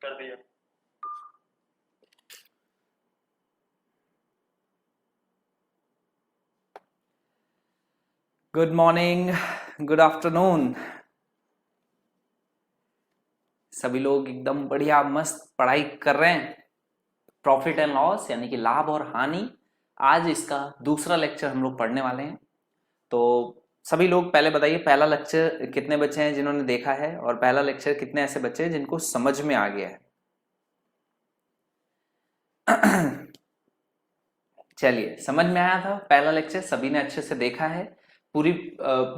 कर दिया। Good morning, good afternoon. सभी लोग एकदम बढ़िया मस्त पढ़ाई कर रहे हैं। प्रॉफिट एंड लॉस यानी कि लाभ और हानि, आज इसका दूसरा लेक्चर हम लोग पढ़ने वाले हैं। तो सभी लोग पहले बताइए, पहला लेक्चर कितने बच्चे हैं जिन्होंने देखा है, और पहला लेक्चर कितने ऐसे बच्चे हैं जिनको समझ में आ गया है। चलिए, समझ में आया था पहला लेक्चर, सभी ने अच्छे से देखा है। पूरी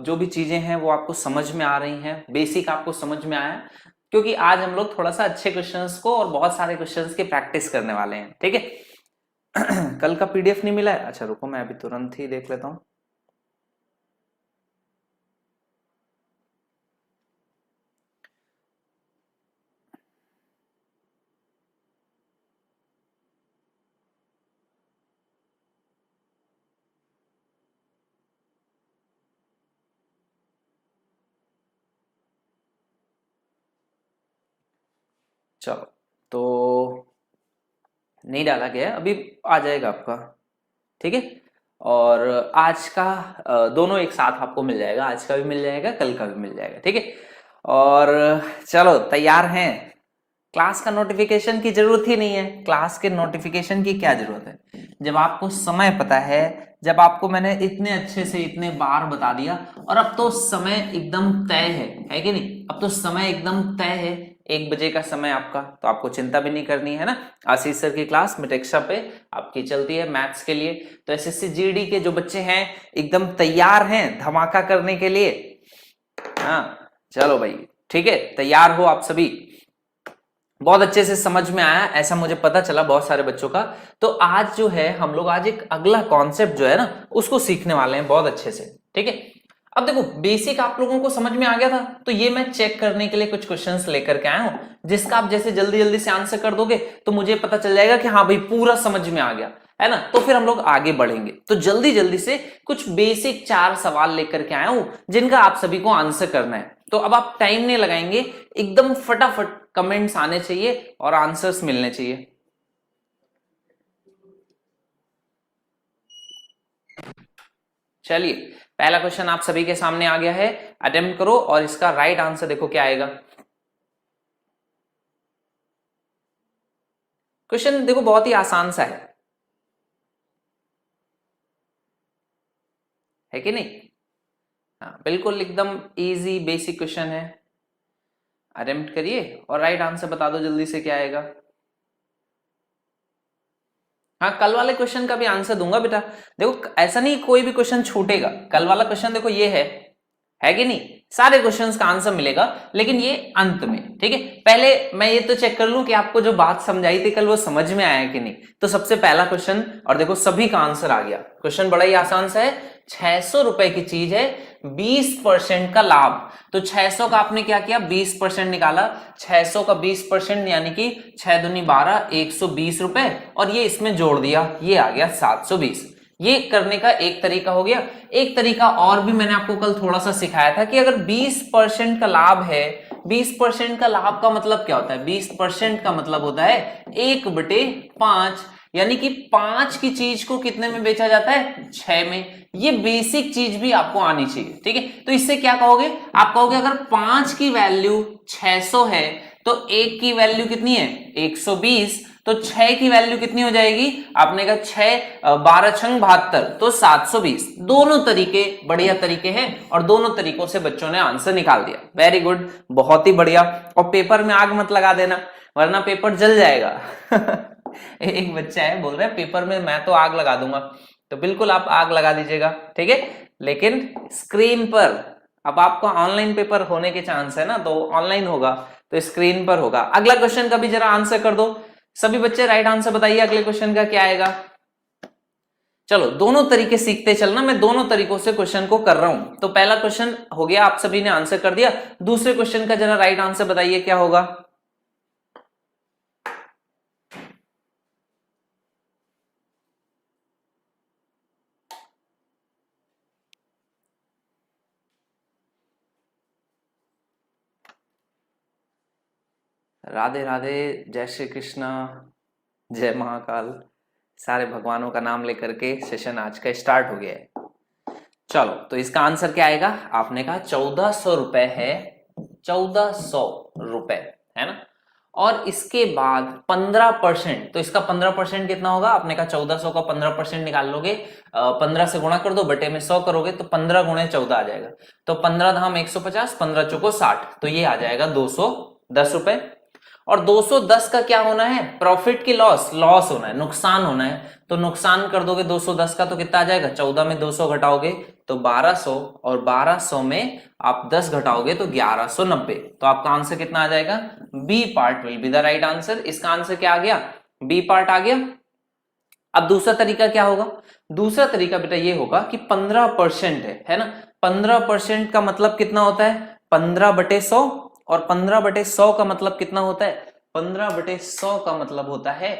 जो भी चीजें हैं वो आपको समझ में आ रही हैं, बेसिक आपको समझ में आया। क्योंकि आज हम लोग थोड़ा सा अच्छे क्वेश्चंस को और बहुत सारे क्वेश्चंस की प्रैक्टिस करने वाले हैं, ठीक है। कल का पीडीएफ नहीं मिला है? अच्छा रुको, मैं अभी तुरंत ही देख लेता हूँ। चलो, तो नहीं डाला गया, अभी आ जाएगा आपका, ठीक है। और आज का दोनों एक साथ आपको मिल जाएगा, आज का भी मिल जाएगा, कल का भी मिल जाएगा, ठीक है। और चलो, तैयार हैं? क्लास का नोटिफिकेशन की जरूरत ही नहीं है। क्लास के नोटिफिकेशन की क्या जरूरत है जब आपको समय पता है, जब आपको मैंने इतने अच्छे से इतने बार बता दिया। और अब तो समय एकदम तय है कि नहीं? अब तो समय एकदम तय है, 1 बजे का समय आपका, तो आपको चिंता भी नहीं करनी है ना। आशीष सर की क्लास मिटेक्सा पे आपकी चलती है मैथ्स के लिए। तो एसएससी जीडी के जो बच्चे हैं एकदम तैयार हैं धमाका करने के लिए। हाँ, चलो भाई, ठीक है, तैयार हो आप सभी? बहुत अच्छे से समझ में आया ऐसा मुझे पता चला बहुत सारे बच्चों का। तो आज जो है हम लोग आज एक अगला कॉन्सेप्ट जो है ना उसको सीखने वाले हैं बहुत अच्छे से, ठीक है। अब देखो, बेसिक आप लोगों को समझ में आ गया था, तो ये मैं चेक करने के लिए कुछ क्वेश्चंस लेकर के आया हूं, जिसका आप जैसे जल्दी जल्दी से आंसर कर दोगे तो मुझे पता चल जाएगा कि हाँ भाई पूरा समझ में आ गया है ना। तो फिर हम लोग आगे बढ़ेंगे। तो जल्दी जल्दी से कुछ बेसिक 4 सवाल लेकर के आया हूं जिनका आप सभी को आंसर करना है। तो अब आप टाइम नहीं लगाएंगे, एकदम फटाफट कमेंट्स आने चाहिए और आंसर्स मिलने चाहिए। चलिए, पहला क्वेश्चन आप सभी के सामने आ गया है, अटेम्प्ट करो और इसका राइट आंसर देखो क्या आएगा। क्वेश्चन देखो बहुत ही आसान सा है कि नहीं? हाँ, बिल्कुल एकदम इजी बेसिक क्वेश्चन है। अटेम्प्ट करिए और राइट आंसर बता दो जल्दी से क्या आएगा। हाँ, कल वाले क्वेश्चन का भी आंसर दूंगा बेटा। देखो, ऐसा नहीं कोई भी क्वेश्चन छूटेगा। कल वाला क्वेश्चन देखो ये है कि नहीं? सारे क्वेश्चंस का आंसर मिलेगा, लेकिन ये अंत में, ठीक है। पहले मैं ये तो चेक कर लूं कि आपको जो बात समझाई थी कल वो समझ में आया कि नहीं। तो सबसे पहला क्वेश्चन, और देखो सभी का आंसर आ गया। क्वेश्चन बड़ा ही आसान सा है। 600 रुपए की चीज है, 20% का लाभ। तो 600 का आपने क्या किया, 20% निकाला। 600 का 20% यानी कि 6 दूनी 12, 120 रुपए, और ये इसमें जोड़ दिया, ये आ गया 720। ये करने का एक तरीका हो गया। एक तरीका और भी मैंने आपको कल थोड़ा सा सिखाया था कि अगर 20% का लाभ है, 20% का लाभ का मतलब क्या होता है? 20% का मतलब होता है 1/5, यानी कि 5 की चीज को कितने में बेचा जाता है? 6 में। ये बेसिक चीज भी आपको आनी चाहिए, ठीक है। तो इससे क्या कहोगे? आप कहोगे अगर 5 की वैल्यू 600 है तो 1 की वैल्यू कितनी है? 120। तो 6 की वैल्यू कितनी हो जाएगी? आपने कहा 6 12 छंग 72, तो 720। दोनों तरीके बढ़िया तरीके हैं और दोनों तरीकों से बच्चों ने आंसर निकाल दिया। वेरी गुड, बहुत ही बढ़िया। और पेपर में आग मत लगा देना, वरना पेपर जल जाएगा। एक बच्चा है बोल रहा है पेपर में मैं तो आग लगा दूंगा। तो बिल्कुल आप आग लगा दीजिएगा, ठीक है। लेकिन स्क्रीन पर, अब आपका ऑनलाइन पेपर होने के चांस है ना, तो ऑनलाइन होगा तो स्क्रीन पर होगा। अगला क्वेश्चन का भी जरा आंसर कर दो सभी बच्चे, राइट आंसर बताइए अगले क्वेश्चन का क्या आएगा। चलो, दोनों तरीके सीखते चलना, मैं दोनों तरीकों से क्वेश्चन को कर रहा हूं। तो पहला क्वेश्चन हो गया, आप सभी ने आंसर कर दिया। दूसरे क्वेश्चन का जरा राइट आंसर बताइए क्या होगा। राधे राधे, जय श्री कृष्ण, जय महाकाल। सारे भगवानों का नाम लेकर के सेशन आज का स्टार्ट हो गया है। चलो, तो इसका आंसर क्या आएगा? आपने कहा 1400 रुपए है, 1400 रुपए है ना। और इसके बाद 15%, तो इसका 15% कितना होगा? आपने कहा 1400 का 15% निकाल लोगे, 15 से गुणा कर दो, बटे में 100 करोगे तो 15 गुणे 14 आ जाएगा। तो 15 धाम 150, 15 चौको 60, तो ये आ जाएगा 210 रुपए। और 210 का क्या होना है? प्रॉफिट की लॉस होना है, नुकसान होना है। तो नुकसान कर दोगे 210 का तो कितना आ जाएगा? 14 में 200 घटाओगे तो 1200, और 1200 में आप 10 घटाओगे तो 1190। तो आपका आंसर कितना आ जाएगा? B part will be the right answer. इसका आंसर क्या आ गया? बी पार्ट आ गया। अब दूसरा तरीका क्या होगा? दूसरा तरीका बेटा ये होगा कि 15% है ना। 15% का मतलब कितना होता है? 15/100, और 15/100 का मतलब कितना होता है? 15/100 का मतलब होता है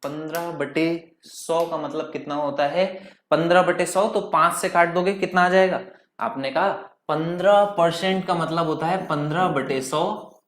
15/100 का मतलब कितना होता है? 15/100 तो 5 से काट दोगे, कितना आ जाएगा? आपने कहा 15% का मतलब होता है 15/100,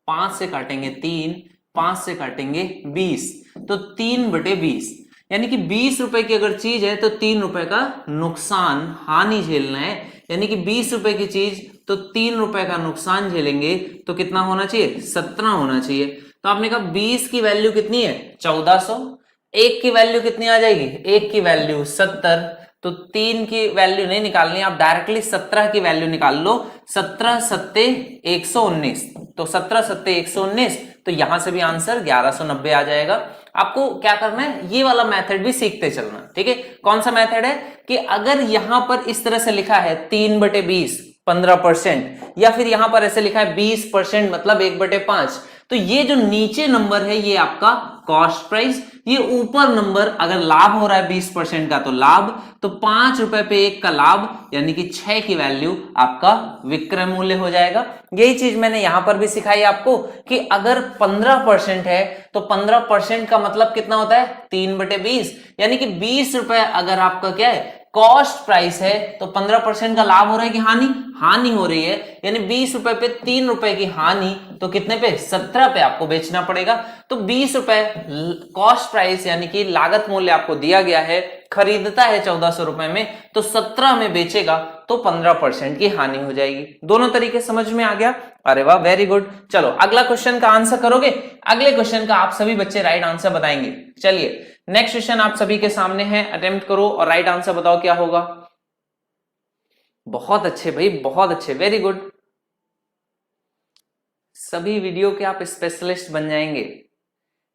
5 से काटेंगे 3, 5 से काटेंगे 20, तो 3/20, यानी कि 20 रुपए की अगर चीज है तो 3 रुपए का नुकसान, हानि झेलना है। यानी कि 20 रुपए की चीज तो 3 रुपए का नुकसान झेलेंगे, तो कितना होना चाहिए? 17 होना चाहिए। तो आपने कहा 20 की वैल्यू कितनी है? 1400। एक की वैल्यू कितनी आ जाएगी? एक की वैल्यू 70, तो 3 की वैल्यू नहीं निकालनी, आप डायरेक्टली 17 की वैल्यू निकाल लो। 17 सत्ते 119, तो 17 सत्ते 119, तो यहां से भी आंसर 1190 आ जाएगा। आपको क्या करना है? ये वाला मेथड भी सीखते चलना, ठीक है। कौन सा मेथड है? कि अगर यहां पर इस तरह से लिखा है 3/20 15%, या फिर यहां पर ऐसे लिखा है 20% मतलब 1/5, तो ये जो नीचे नंबर है ये आपका कॉस्ट प्राइस, ये ऊपर नंबर अगर लाभ हो रहा है 20% का तो लाभ, तो 5 रुपए पे 1 का लाभ, यानी कि 6 की वैल्यू आपका विक्रय मूल्य हो जाएगा। यही चीज मैंने यहां पर भी सिखाई आपको कि अगर 15% है तो 15% का मतलब कितना होता है? 3/20, यानी कि 20 रुपए अगर आपका क्या है? कॉस्ट प्राइस है, तो 15% का लाभ हो रहा है कि हानि? हानि हो रही है, यानी 20 रुपए पे 3 रुपए की हानि, तो कितने पे? 17 पे आपको बेचना पड़ेगा। तो 20 रुपए कॉस्ट प्राइस यानी कि लागत मूल्य आपको दिया गया है, खरीदता है 1400 रुपए में, तो 17 में बेचेगा तो 15% की हानि हो जाएगी। दोनों तरीके समझ में आ गया? अरे वाह, वेरी गुड। चलो अगला क्वेश्चन का आंसर करोगे? अगले क्वेश्चन का आप सभी बच्चे राइट आंसर बताएंगे। चलिए नेक्स्ट क्वेश्चन आप सभी के सामने है, अटेम्प्ट करो और राइट आंसर बताओ क्या होगा। बहुत अच्छे भाई, बहुत अच्छे, वेरी गुड। सभी वीडियो के आप स्पेशलिस्ट बन जाएंगे,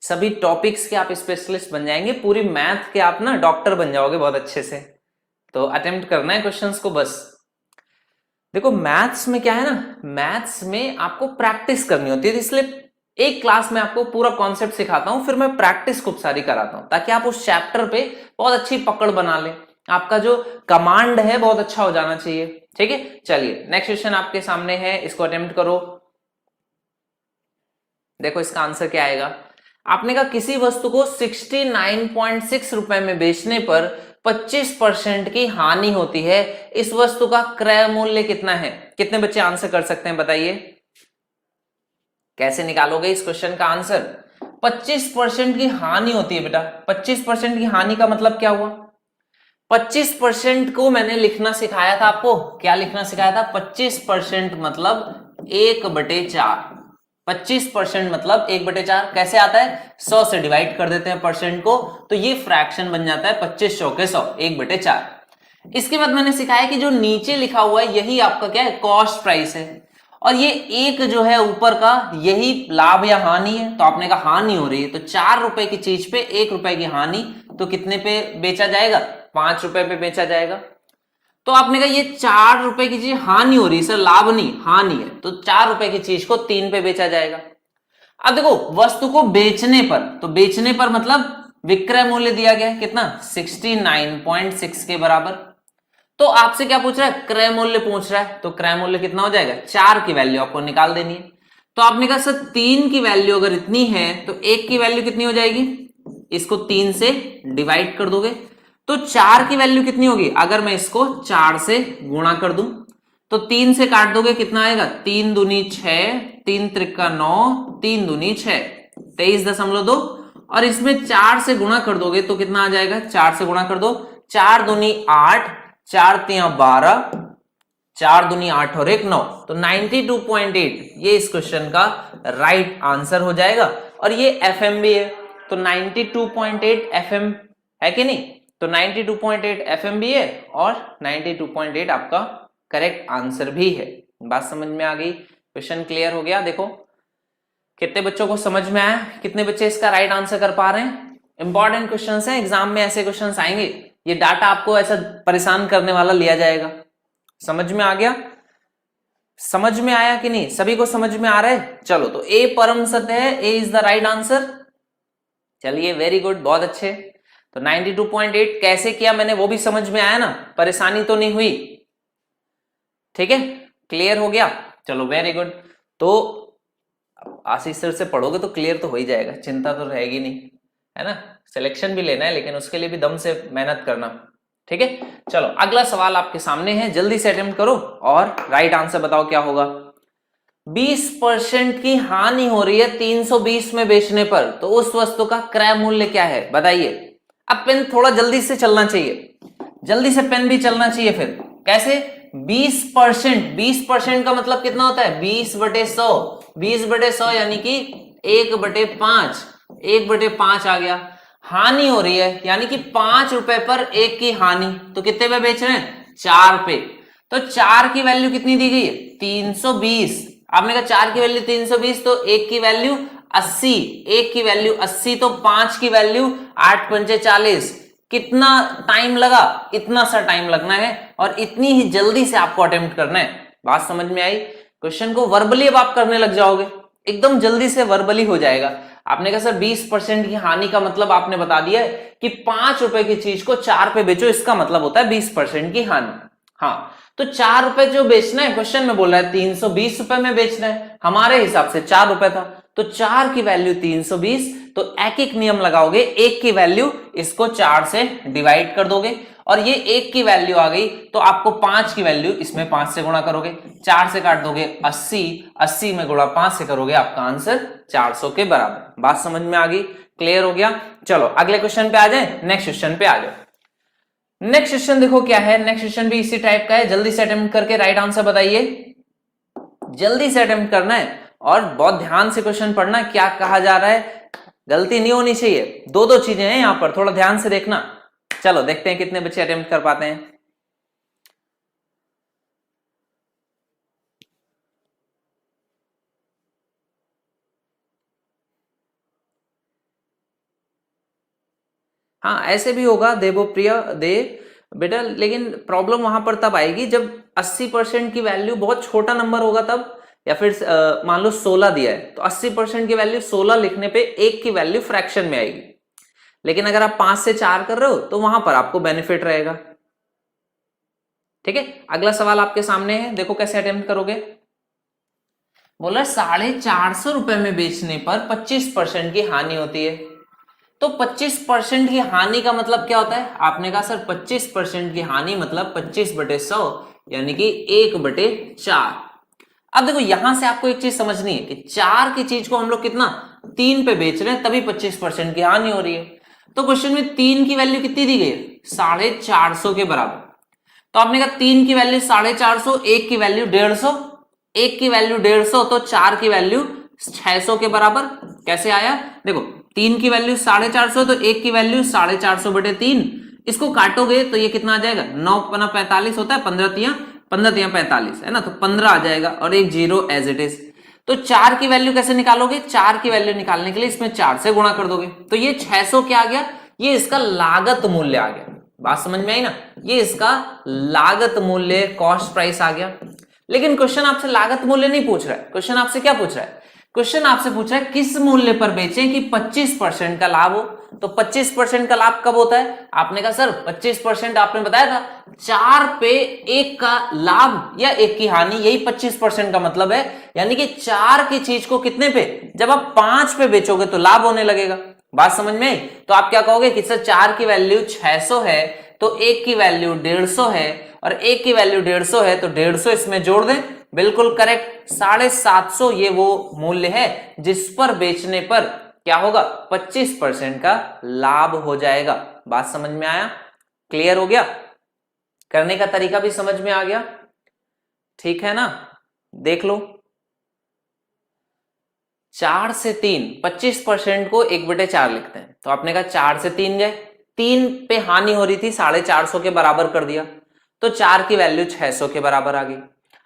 सभी टॉपिक्स के आप स्पेशलिस्ट बन जाएंगे, पूरी मैथ के आप ना डॉक्टर बन जाओगे बहुत अच्छे से। तो अटेम्प्ट करना है क्वेश्चंस को बस। देखो मैथ्स में क्या है ना, मैथ्स में आपको प्रैक्टिस करनी होती है, इसलिए एक क्लास में आपको पूरा कॉन्सेप्ट सिखाता हूं, फिर मैं प्रैक्टिस खूब सारी कराता हूं ताकि आप उस चैप्टर पे बहुत अच्छी पकड़ बना ले। आपका जो कमांड है बहुत अच्छा हो जाना चाहिए, ठीक है। चलिए नेक्स्ट क्वेश्चन आपके सामने है, इसको अटेम्प्ट करो। देखो इसका आंसर क्या आएगा। आपने कहा किसी वस्तु को 69.6 रुपए में बेचने पर 25% की हानि होती है, इस वस्तु का क्रय मूल्य कितना है? कितने बच्चे आंसर कर सकते हैं बताइए? कैसे निकालोगे इस क्वेश्चन का आंसर? 25% की हानि होती है बेटा। 25% की हानि का मतलब क्या हुआ? 25% को मैंने लिखना सिखाया था आपको। क्या लिखना सिखाया था? 25% मतलब 1/4। 25% मतलब 1/4 कैसे आता है? 100 से डिवाइड कर देते हैं परसेंट को, तो ये फ्रैक्शन बन जाता है 25 चौके 100, 1/4। इसके बाद मैंने सिखाया कि जो नीचे लिखा हुआ है यही आपका क्या है? कॉस्ट प्राइस है, और ये एक जो है ऊपर का यही लाभ या हानि है। तो आपने कहा हानि हो रही है, तो 4 रुपए की चीज पे 1 रुपए की हानि, तो कितने पे बेचा जाएगा? 5 रुपए पे बेचा जाएगा। तो आपने कहा ये 4 रुपए की चीज हानि हो रही है सर, लाभ नहीं हानि है, तो 4 रुपए की चीज को 3 पे बेचा जाएगा। अब देखो वस्तु को बेचने पर, तो बेचने पर मतलब विक्रय मूल्य दिया गया है कितना? 69.6 के बराबर। तो आपसे क्या पूछ रहा है? क्रय मूल्य पूछ रहा है, तो क्रय मूल्य कितना हो जाएगा? 4 की वैल्यू आपको निकाल देनी है। तो आपने कहा सर 3 की वैल्यू अगर इतनी है तो 1 की वैल्यू कितनी हो जाएगी? इसको 3 से डिवाइड कर दोगे तो 4 की वैल्यू कितनी होगी? अगर मैं इसको 4 से गुणा कर दूं तो 3 से काट दोगे कितना आएगा, 3 दूनी 6, 3 त्रिका 9, 3 दूनी 6, 23.2। और इसमें 4 से गुणा कर दोगे तो कितना आ जाएगा, 4 से गुणा कर दो, 4 दूनी 8, 4 तिया 12, 4 दूनी 8 और 1 9, तो 92.8 ये इस क्वेश्चन का राइट आंसर हो जाएगा। और ये एफएम भी है, तो 92.8 एफएम है कि नहीं, तो 92.8 एफएम भी है और 92.8 आपका करेक्ट आंसर भी है। बात समझ में आ गई, क्वेश्चन क्लियर हो गया। देखो कितने बच्चों को समझ में आया, कितने बच्चे इसका राइट आंसर कर पा रहे हैं। इंपॉर्टेंट क्वेश्चंस हैं, एग्जाम में ऐसे क्वेश्चंस आएंगे, ये डाटा आपको ऐसा परेशान करने वाला लिया जाएगा। समझ में आ गया, समझ में आया कि नहीं, सभी को समझ में आ रहा है। चलो तो ए परम सत्य है, ए इज द राइट आंसर। चलिए वेरी गुड, बहुत अच्छे। तो 92.8 कैसे किया मैंने वो भी समझ में आया ना, परेशानी तो नहीं हुई, ठीक है, क्लियर हो गया। चलो वेरी गुड। तो आशीष सर से पढ़ोगे तो क्लियर तो हो ही जाएगा, चिंता तो रहेगी नहीं, है ना। सिलेक्शन भी लेना है लेकिन उसके लिए भी दम से मेहनत करना, ठीक है। चलो अगला सवाल आपके सामने है, जल्दी से अटेम्प्ट करो और राइट आंसर बताओ क्या होगा। 20% की हानि हो रही है 320 में बेचने पर, तो उस वस्तु का क्रय मूल्य क्या है, बताइए। अब पेन थोड़ा जल्दी से चलना चाहिए, जल्दी से पेन भी चलना चाहिए। फिर कैसे, 20% का मतलब कितना होता है, 20/100, 20/100 यानी कि 1/5, 1/5 आ गया। हानि हो रही है यानी कि 5 रुपए पर 1 की हानि, तो कितने पे बेच रहे हैं, 4 पे। तो 4 की वैल्यू कितनी दी गई है, 320। आपने कहा 4 की वैल्यू 320, तो 1 की वैल्यू 80, 1 की वैल्यू 80, तो 5 की वैल्यू 8 पंचे 40। कितना टाइम लगा, इतना सा टाइम लगना है और इतनी ही जल्दी से आपको अटेम्प्ट करना है। बात समझ में आई। क्वेश्चन को वर्बली अब आप करने लग जाओगे, एकदम जल्दी से वर्बली हो जाएगा। आपने कहा सर 20% की हानि का मतलब आपने बता दिया है कि 5 रुपए की चीज को 4 पे बेचो, इसका मतलब होता है 20% की हानि। हाँ, तो 4 रुपए जो बेचना है, क्वेश्चन में बोल रहा है 320 रुपए में बेचना है, हमारे हिसाब से 4 रुपए था, तो 4 की वैल्यू 320, तो एक एक नियम लगाओगे, 1 की वैल्यू इसको 4 से डिवाइड कर दोगे और ये 1 की वैल्यू आ गई, तो आपको 5 की वैल्यू इसमें 5 से गुणा करोगे, 4 से काट दोगे 80, 80 में गुणा 5 से करोगे, आपका आंसर 400 के बराबर। बात समझ में आ गई, क्लियर हो गया। चलो अगले क्वेश्चन पे आ जाए, नेक्स्ट क्वेश्चन पे आ जाए। नेक्स्ट क्वेश्चन देखो क्या है, नेक्स्ट क्वेश्चन भी इसी टाइप का है, जल्दी से अटेम्प्ट करके राइट आंसर बताइए, जल्दी से अटेम्प्ट करना है और बहुत ध्यान से क्वेश्चन पढ़ना, क्या कहा जा रहा है, गलती नहीं होनी चाहिए। दो दो चीजें हैं यहां पर, थोड़ा ध्यान से देखना। चलो देखते हैं कितने बच्चे अटेम्प्ट कर पाते हैं। हाँ ऐसे भी होगा देवप्रिय दे बेटा, लेकिन प्रॉब्लम वहां पर तब आएगी जब 80% की वैल्यू बहुत छोटा नंबर होगा तब, या फिर मान लो 16 दिया है तो 80% की वैल्यू 16 लिखने पे 1 की वैल्यू फ्रैक्शन में आएगी। लेकिन अगर आप 5 से 4 कर रहे हो तो वहां पर आपको बेनिफिट रहेगा, ठीक है। अगला सवाल आपके सामने है, देखो कैसे अटेम्प्ट करोगे। बोला 450 रुपए में बेचने पर 25% की हानि होती है, तो 25% की हानि का मतलब क्या होता है, आपने कहा सर 25% की हानि मतलब 25/100 यानी कि 1/4। अब देखो यहां से आपको एक चीज समझनी है कि 4 की चीज को हम लोग कितना 3 पे बेच रहे हैं, तभी 25% की हानि हो रही है। तो क्वेश्चन में 3 की वैल्यू कितनी दी गई है, 450 के बराबर। तो आपने कहा 3 की वैल्यू 450, 1 की वैल्यू 150, 1 की वैल्यू 150, तो 4 की वैल्यू 600 के बराबर। कैसे आया, देखो 3 की वैल्यू 450, तो 1 की वैल्यू 450/3, इसको काटोगे तो ये कितना आ जाएगा, 9 × 45 होता है, 15 तिया 45 है ना, तो 15 आ जाएगा और एक जीरो एज इट इज। तो 4 की वैल्यू कैसे निकालोगे, 4 की वैल्यू निकालने के लिए इसमें 4 से गुणा कर दोगे, तो ये 600 क्या आ गया, ये इसका लागत मूल्य आ गया। बात समझ में आई ना, ये इसका लागत मूल्य कॉस्ट प्राइस आ गया। लेकिन क्वेश्चन आपसे लागत मूल्य नहीं पूछ रहा है, क्वेश्चन आपसे क्या पूछ रहा है, क्वेश्चन आपसे पूछ रहा है किस मूल्य पर बेचें कि 25% का लाभ हो। तो 25% का लाभ कब होता है, आपने कहा सर 25% आपने बताया था 4 पे 1 का लाभ या 1 की हानि, यही 25% का मतलब है। यानी कि 4 की चीज को कितने पे, जब आप 5 पे बेचोगे तो लाभ होने लगेगा। बात समझ में आई। तो आप क्या कहोगे कि सर 4 की वैल्यू 600 है, तो एक की वैल्यू 150 है और एक की वैल्यू 150 है तो 150 इसमें जोड़ दें, बिल्कुल करेक्ट। 750 ये वो मूल्य है जिस पर बेचने पर क्या होगा, 25% का लाभ हो जाएगा। बात समझ में आया, क्लियर हो गया, करने का तरीका भी समझ में आ गया, ठीक है ना। देख लो 4 से 3, 25% को 1/4 लिखते हैं, तो आपने कहा 4 से 3 गए, 3 पे हानि हो रही थी, 450 के बराबर कर दिया, तो 4 की वैल्यू 600 के बराबर आ गई।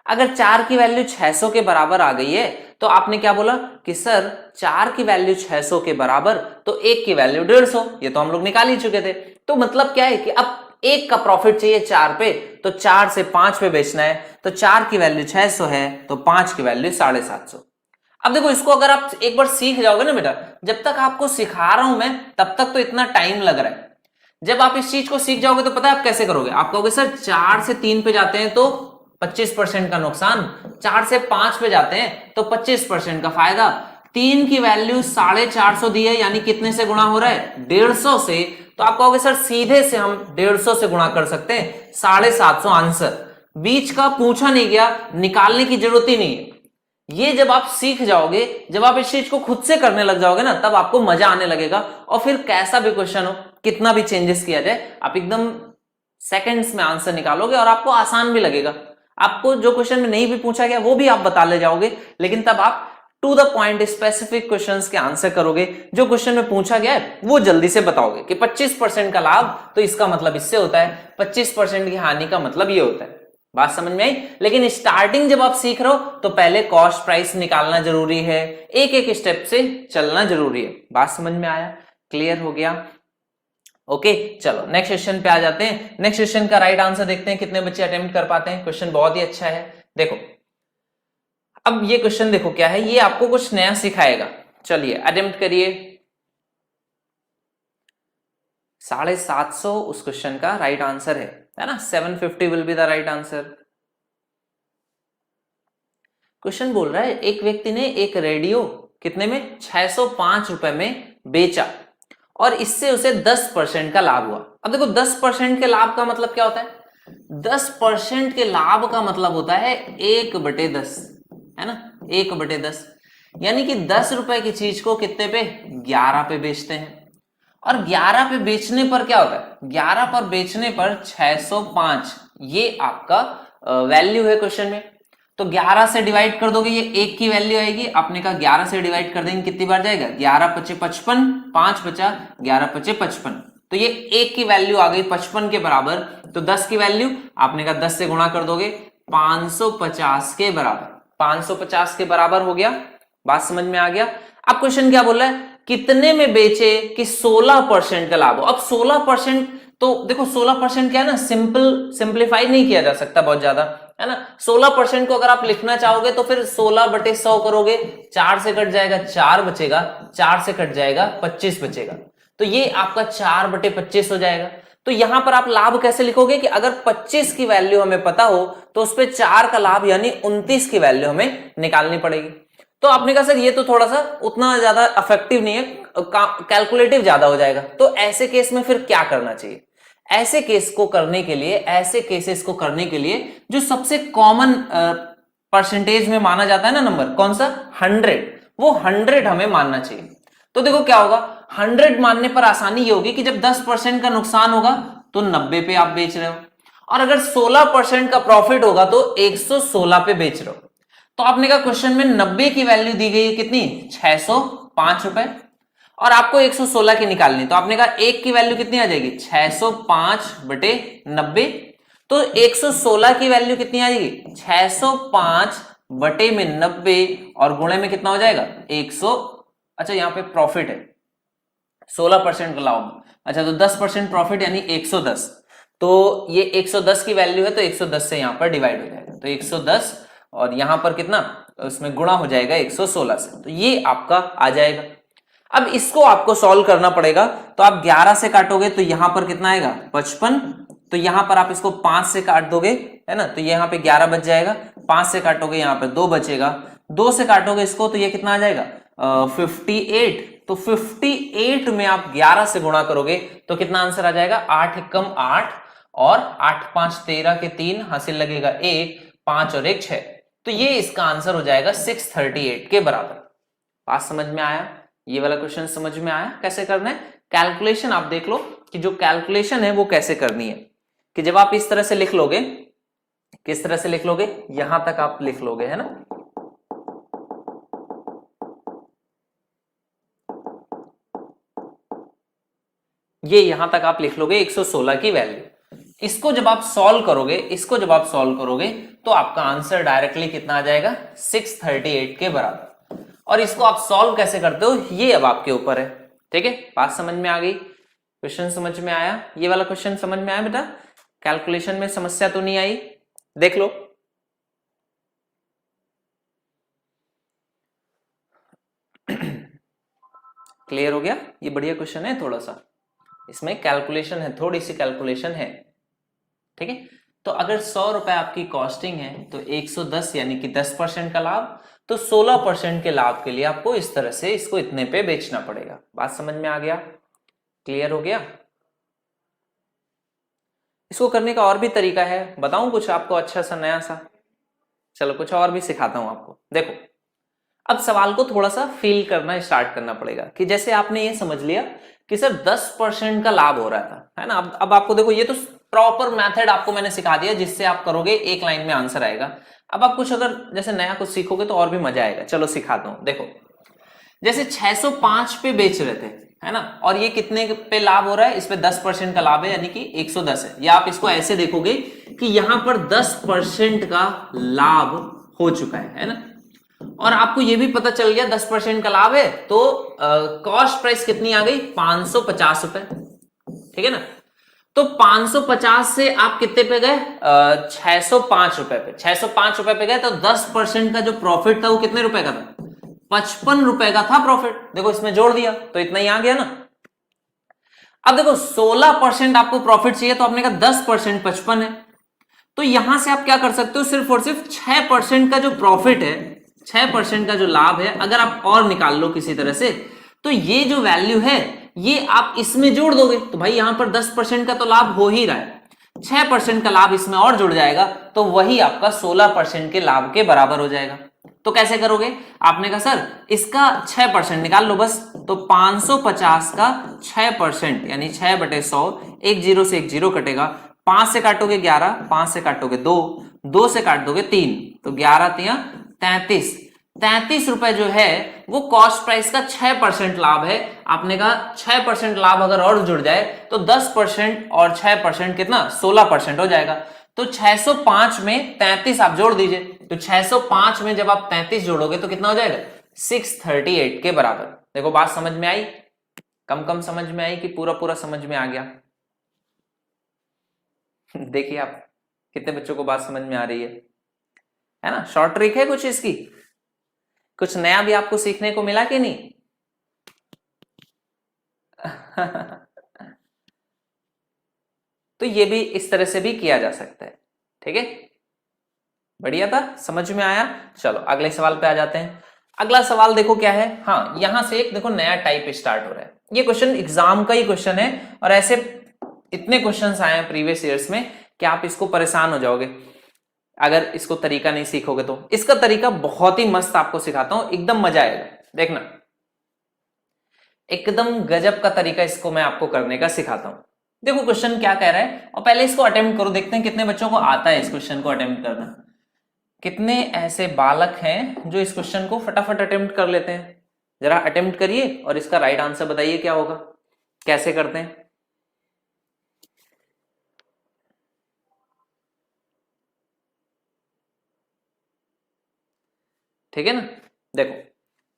अगर 4 की वैल्यू 600 के बराबर आ गई है तो आपने क्या बोला कि सर 4 की वैल्यू 600 के बराबर तो 1 की वैल्यू 150, ये तो हम लोग निकाल ही चुके थे। तो मतलब क्या है कि अब 1 का प्रॉफिट चाहिए 4 पे, तो 4 से 5 पे बेचना है, तो 4 की वैल्यू 600 है तो 5 की वैल्यू 750। अब देखो इसको अगर आप एक बार सीख जाओगे ना बेटा, जब तक आपको सिखा रहा हूं मैं तब तक तो इतना टाइम लग रहा है, जब आप इस चीज को सीख जाओगे तो पता है आप कैसे करोगे। आप कहोगे सर 4 से 3 पे जाते हैं तो 25% का नुकसान, 4 से 5 पे जाते हैं तो 25% का फायदा, 3 की वैल्यू 450 दी है यानी कितने से गुणा हो रहा है, 150 से, तो आप कहोगे सर सीधे से हम 150 से गुणा कर सकते हैं, 750 आंसर, बीच का पूछा नहीं गया, निकालने की जरूरत ही नहीं है। ये जब आप सीख जाओगे, जब आप इस चीज को खुद से करने लग जाओगे ना, तब आपको मजा आने लगेगा, और फिर कैसा भी क्वेश्चन हो, कितना भी चेंजेस किया जाए, आप एकदम सेकंड्स में आंसर निकालोगे और आपको आसान भी लगेगा। आपको जो क्वेश्चन में नहीं भी पूछा गया वो भी आप बता ले जाओगे, लेकिन तब आप to the point specific questions के आंसर करोगे। जो क्वेश्चन में पूछा गया है वो जल्दी से बताओगे कि 25% का लाभ तो इसका मतलब इससे होता है, 25% की हानि का मतलब ये होता है। बात समझ में आई। लेकिन स्टार्टिंग जब आप सीख रहे हो तो पहले कॉस्ट प्राइस निकालना जरूरी है, एक एक स्टेप से चलना जरूरी है। बात समझ में आया, क्लियर हो गया, ओके। चलो नेक्स्ट क्वेश्चन पे आ जाते हैं। नेक्स्ट क्वेश्चन का राइट आंसर देखते हैं कितने बच्चे अटेम्प्ट कर पाते हैं। क्वेश्चन बहुत ही अच्छा है। देखो अब ये क्वेश्चन देखो क्या है, ये आपको कुछ नया सिखाएगा। चलिए अटेम्प्ट करिए। 750 उस क्वेश्चन का राइट आंसर है ना। 750 will be the right answer. Question बोल रहा है एक व्यक्ति ने एक रेडियो कितने में, 605 रुपए में बेचा और इससे उसे 10% का लाभ हुआ। अब देखो 10% के लाभ का मतलब क्या होता है, 10% के लाभ का मतलब होता है 1/10, है ना, 1/10, यानी कि 10 रुपए की चीज को कितने पे, 11 पे बेचते हैं। और 11 पे बेचने पर क्या होता है, 11 पर बेचने पर 605, ये आपका वैल्यू है क्वेश्चन में। तो 11 से डिवाइड कर दोगे, ये 1 की वैल्यू आएगी। आपने कहा 11 से डिवाइड कर देंगे कितनी बार जाएगा, 11 पचे 55, 5 बचा, 11 पचे 55, तो ये 1 की वैल्यू आ गई 55 के बराबर। तो 10 की वैल्यू आपने कहा 10 से गुणा कर दोगे, 550 के बराबर, 550 के बराबर हो गया। बात समझ में आ गया। अब क्वेश्चन क्या बोल रहा है, कितने में बेचे कि 16% का लाभ हो। अब 16% तो देखो 16% क्या है ना, सिंप्लीफाई नहीं किया जा सकता बहुत ज्यादा, है ना। 16% को अगर आप लिखना चाहोगे तो फिर 16/100 करोगे, 4 से कट जाएगा 4 बचेगा, 4 से कट जाएगा 25 बचेगा, तो ये आपका 4/25 हो जाएगा। तो यहां पर आप लाभ कैसे लिखोगे कि अगर 25 की वैल्यू हमें पता हो तो उस पर 4 का लाभ यानी 29 की वैल्यू हमें निकालनी पड़ेगी। तो आपने कहा सर ये तो थोड़ा सा उतना ज्यादा इफेक्टिव नहीं है, कैलकुलेटिव ज्यादा हो जाएगा। तो ऐसे केस में फिर क्या करना चाहिए, ऐसे केस को करने के लिए, ऐसे केसेस को करने के लिए जो सबसे कॉमन परसेंटेज में माना जाता है ना नंबर, कौन सा, 100, वो 100 हमें मानना चाहिए। तो देखो क्या होगा, 100 मानने पर आसानी ये होगी कि जब 10% का नुकसान होगा तो 90 पे आप बेच रहे हो, और अगर 16% का प्रॉफिट होगा तो 116 पे बेच रहे हो। तो आपने कहा क्वेश्चन में 90 की वैल्यू दी गई है कितनी, 605 रुपए, और आपको 116 की निकालनी, तो आपने कहा 1 की वैल्यू कितनी आ जाएगी, 605/90, तो 116 की वैल्यू कितनी आ जाएगी, 605/90, और गुणे में कितना हो जाएगा 100। अच्छा यहाँ पे प्रॉफिट है 16% का लाभ, अच्छा तो 10% प्रॉफिट यानी 110, तो ये 110 की वैल्यू है तो 110 से यहां पर डिवाइड हो जाएगा, तो 110 और यहां पर कितना, उसमें गुणा हो जाएगा 116 से, तो ये आपका आ जाएगा। अब इसको आपको सॉल्व करना पड़ेगा, तो आप 11 से काटोगे तो यहां पर कितना आएगा 55, तो यहां पर आप इसको 5 से काट दोगे, है ना, तो यहां पे 11 बच जाएगा, 5 से काटोगे यहां पे 2 बचेगा, 2 से काटोगे इसको तो ये कितना आ जाएगा 58, तो 58 में आप 11 से गुणा करोगे तो कितना आंसर आ जाएगा, 8 एकम 8, और 8 5 13 के 3 हासिल लगेगा 1, 5 और 1 6, तो ये इसका आंसर हो जाएगा 638 के बराबर। बात समझ में आया? ये वाला क्वेश्चन समझ में आया कैसे करना है? कैलकुलेशन आप देख लो कि जो कैलकुलेशन है वो कैसे करनी है, कि जब आप इस तरह से लिख लोगे, किस तरह से लिख लोगे, यहां तक आप लिख लोगे, है ना, ये यहां तक आप लिख लोगे 116 की वैल्यू। इसको जब आप सॉल्व करोगे, इसको जब आप सॉल्व करोगे तो आपका आंसर डायरेक्टली कितना आ जाएगा, 638 के बराबर। और इसको आप सॉल्व कैसे करते हो ये अब आपके ऊपर है। ठीक है, बात समझ में आ गई? क्वेश्चन समझ में आया? ये वाला क्वेश्चन समझ में आया बेटा? कैलकुलेशन में समस्या तो नहीं आई? देख लो। क्लियर हो गया? ये बढ़िया क्वेश्चन है, थोड़ा सा इसमें कैलकुलेशन है, थोड़ी सी कैलकुलेशन है। ठीक है, तो अगर 100 रुपए आपकी कॉस्टिंग है तो 110 यानी कि 10% का लाभ, तो 16% के लाभ के लिए आपको इस तरह से इसको इतने पे बेचना पड़ेगा। बात समझ में आ गया? क्लियर हो गया? इसको करने का और भी तरीका है, बताऊं कुछ आपको अच्छा सा नया सा? चलो कुछ और भी सिखाता हूं आपको। देखो, अब सवाल को थोड़ा सा फील करना स्टार्ट करना पड़ेगा कि जैसे आपने ये समझ लिया कि सर 10% का लाभ हो रहा था, है ना। अब आपको देखो, ये तो प्रॉपर मेथड आपको मैंने सिखा दिया जिससे आप करोगे एक लाइन में आंसर आएगा। अब आप कुछ अगर जैसे नया कुछ सीखोगे तो और भी मजा आएगा। चलो सिखाता हूं। देखो, जैसे 605 पे बेच रहे थे, है ना, और ये कितने पे लाभ हो रहा है, इस पे 10% का लाभ है यानी कि 110 है। या आप इसको ऐसे देखोगे कि यहां पर 10% का लाभ हो चुका है ना, और आपको ये भी पता चल गया 10% का लाभ है, तो कॉस्ट प्राइस कितनी आ गई, 550 रुपए। ठीक है ना, तो 550 से आप कितने पे गए, 605 रुपए पे। 605 रुपए पे गए तो 10% का जो प्रॉफिट था वो कितने रुपए का था, 55 रुपए का था प्रॉफिट। देखो इसमें जोड़ दिया तो इतना ही आ गया ना। अब देखो 16% आपको प्रॉफिट चाहिए, तो आपने कहा 10% 55 है, तो यहां से आप क्या कर सकते हो, सिर्फ और सिर्फ 6% का जो प्रॉफिट है, 6% का जो लाभ है, अगर आप और निकाल लो किसी तरह से, तो ये जो वैल्यू है ये आप इसमें जोड़ दोगे, तो भाई यहां पर 10% का तो लाभ हो ही रहा है, 6% का लाभ इसमें और जुड़ जाएगा, तो वही आपका 16% के लाभ के बराबर हो जाएगा। तो कैसे करोगे, आपने कहा सर इसका 6% निकाल लो बस, तो 550 का 6% यानी 6/100, एक जीरो से एक जीरो कटेगा, 5 से काटोगे 11, 5 से काटोगे 2, 2 से काट दोगे 3, तो 11 तिया 33, 33 रुपए जो है वो कॉस्ट प्राइस का 6% लाभ है। आपने कहा 6% लाभ अगर और जुड़ जाए तो 10% और 6% कितना, 16% हो जाएगा। तो 605 में 33 आप जोड़ दीजिए, तो 605 में जब आप 33 जोड़ोगे तो कितना हो जाएगा, 638 के बराबर। देखो बात समझ में आई? कम कम समझ में आई कि पूरा पूरा समझ में आ गया? देखिए आप कितने बच्चों को बात समझ में आ रही है ना। शॉर्ट ट्रिक है कुछ इसकी, कुछ नया भी आपको सीखने को मिला कि नहीं? तो ये भी इस तरह से भी किया जा सकता है। ठीक है, बढ़िया था, समझ में आया? चलो अगले सवाल पे आ जाते हैं। अगला सवाल देखो क्या है, हाँ यहां से एक देखो नया टाइप स्टार्ट हो रहा है। ये क्वेश्चन एग्जाम का ही क्वेश्चन है, और ऐसे इतने क्वेश्चंस आए हैं प्रीवियस ईयर्स में कि आप इसको परेशान हो जाओगे अगर इसको तरीका नहीं सीखोगे। तो इसका तरीका बहुत ही मस्त आपको सिखाता हूं, एकदम मजा आएगा, देखना एकदम गजब का तरीका इसको मैं आपको करने का सिखाता हूं। देखो क्वेश्चन क्या कह रहा है, और पहले इसको अटेम्प्ट करो, देखते हैं कितने बच्चों को आता है इस क्वेश्चन को अटेम्प्ट करना। कितने ऐसे बालक हैं जो इस क्वेश्चन को फटाफट अटेम्प्ट कर लेते हैं? जरा अटेम्प्ट करिए और इसका राइट आंसर बताइए क्या होगा, कैसे करते हैं। ठीक है ना, देखो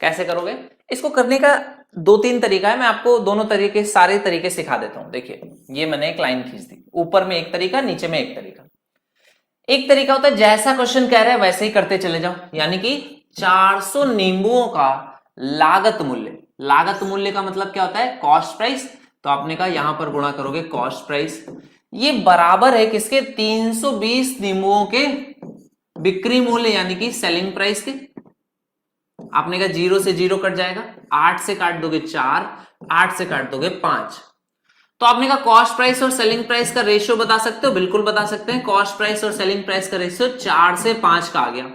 कैसे करोगे। इसको करने का 2-3 तरीका है, मैं आपको दोनों तरीके सारे तरीके सिखा देता हूं। देखिए ये मैंने एक लाइन खींच दी, ऊपर में एक तरीका, नीचे में एक तरीका। एक तरीका होता है जैसा क्वेश्चन कह रहा है वैसे ही करते चले जाओ, यानी कि 400 नींबुओं का लागत मूल्य, लागत मूल्य का मतलब क्या होता है, कॉस्ट प्राइस। तो आपने कहा यहां पर गुणा करोगे कॉस्ट प्राइस, ये बराबर है किसके, 320 नींबुओं के बिक्री मूल्य यानी कि सेलिंग प्राइस के। आपने कहा 0 से 0 कट जाएगा, 8 से काट दोगे 4, 8 से काट दोगे 5, तो आपने कहा कॉस्ट प्राइस और सेलिंग प्राइस का रेशियो बता सकते हो, बिल्कुल बता सकते हैं। कॉस्ट प्राइस और सेलिंग प्राइस का रेशियो 4 से 5 का आ गया,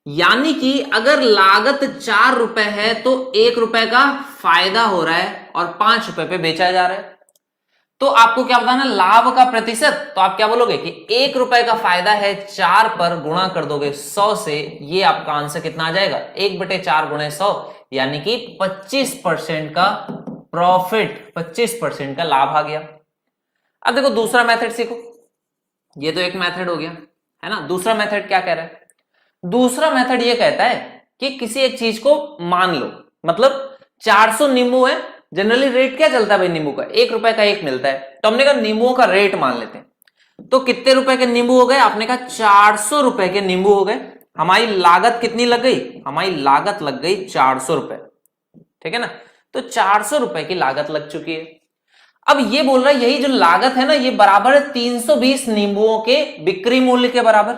यानी कि अगर लागत 4 रुपए है तो 1 रुपए का फायदा हो रहा है और 5 रुपए पे बेचा जा रहा है। तो आपको क्या बताना, लाभ का प्रतिशत। तो आप क्या बोलोगे कि 1 रुपए का फायदा है, 4 पर गुणा कर दोगे 100 से, ये आपका आंसर कितना आ जाएगा, 1/4 गुणे 100, यानी कि 25% का प्रॉफिट, 25% का लाभ आ गया। अब देखो दूसरा मेथड सीखो, ये तो एक मेथड हो गया है ना। दूसरा मेथड क्या कह रहा है, दूसरा मेथड ये कहता है कि किसी एक चीज को मान लो, मतलब 400 नींबू है, जनरली रेट क्या चलता है भाई नींबू का, 1 रुपए का 1 मिलता है, तो हमने कहा नींबुओं का रेट मान लेते हैं। तो कितने रुपए के नींबू हो गए, आपने कहा 400 रुपए के नींबू हो गए। हमारी लागत कितनी लग गई, हमारी लागत लग गई 400 रुपए, ठीक है ना। तो 400 रुपए की लागत लग चुकी है। अब ये बोल रहा है यही जो लागत है ना, ये बराबर है 320 नींबुओं के बिक्री मूल्य के बराबर।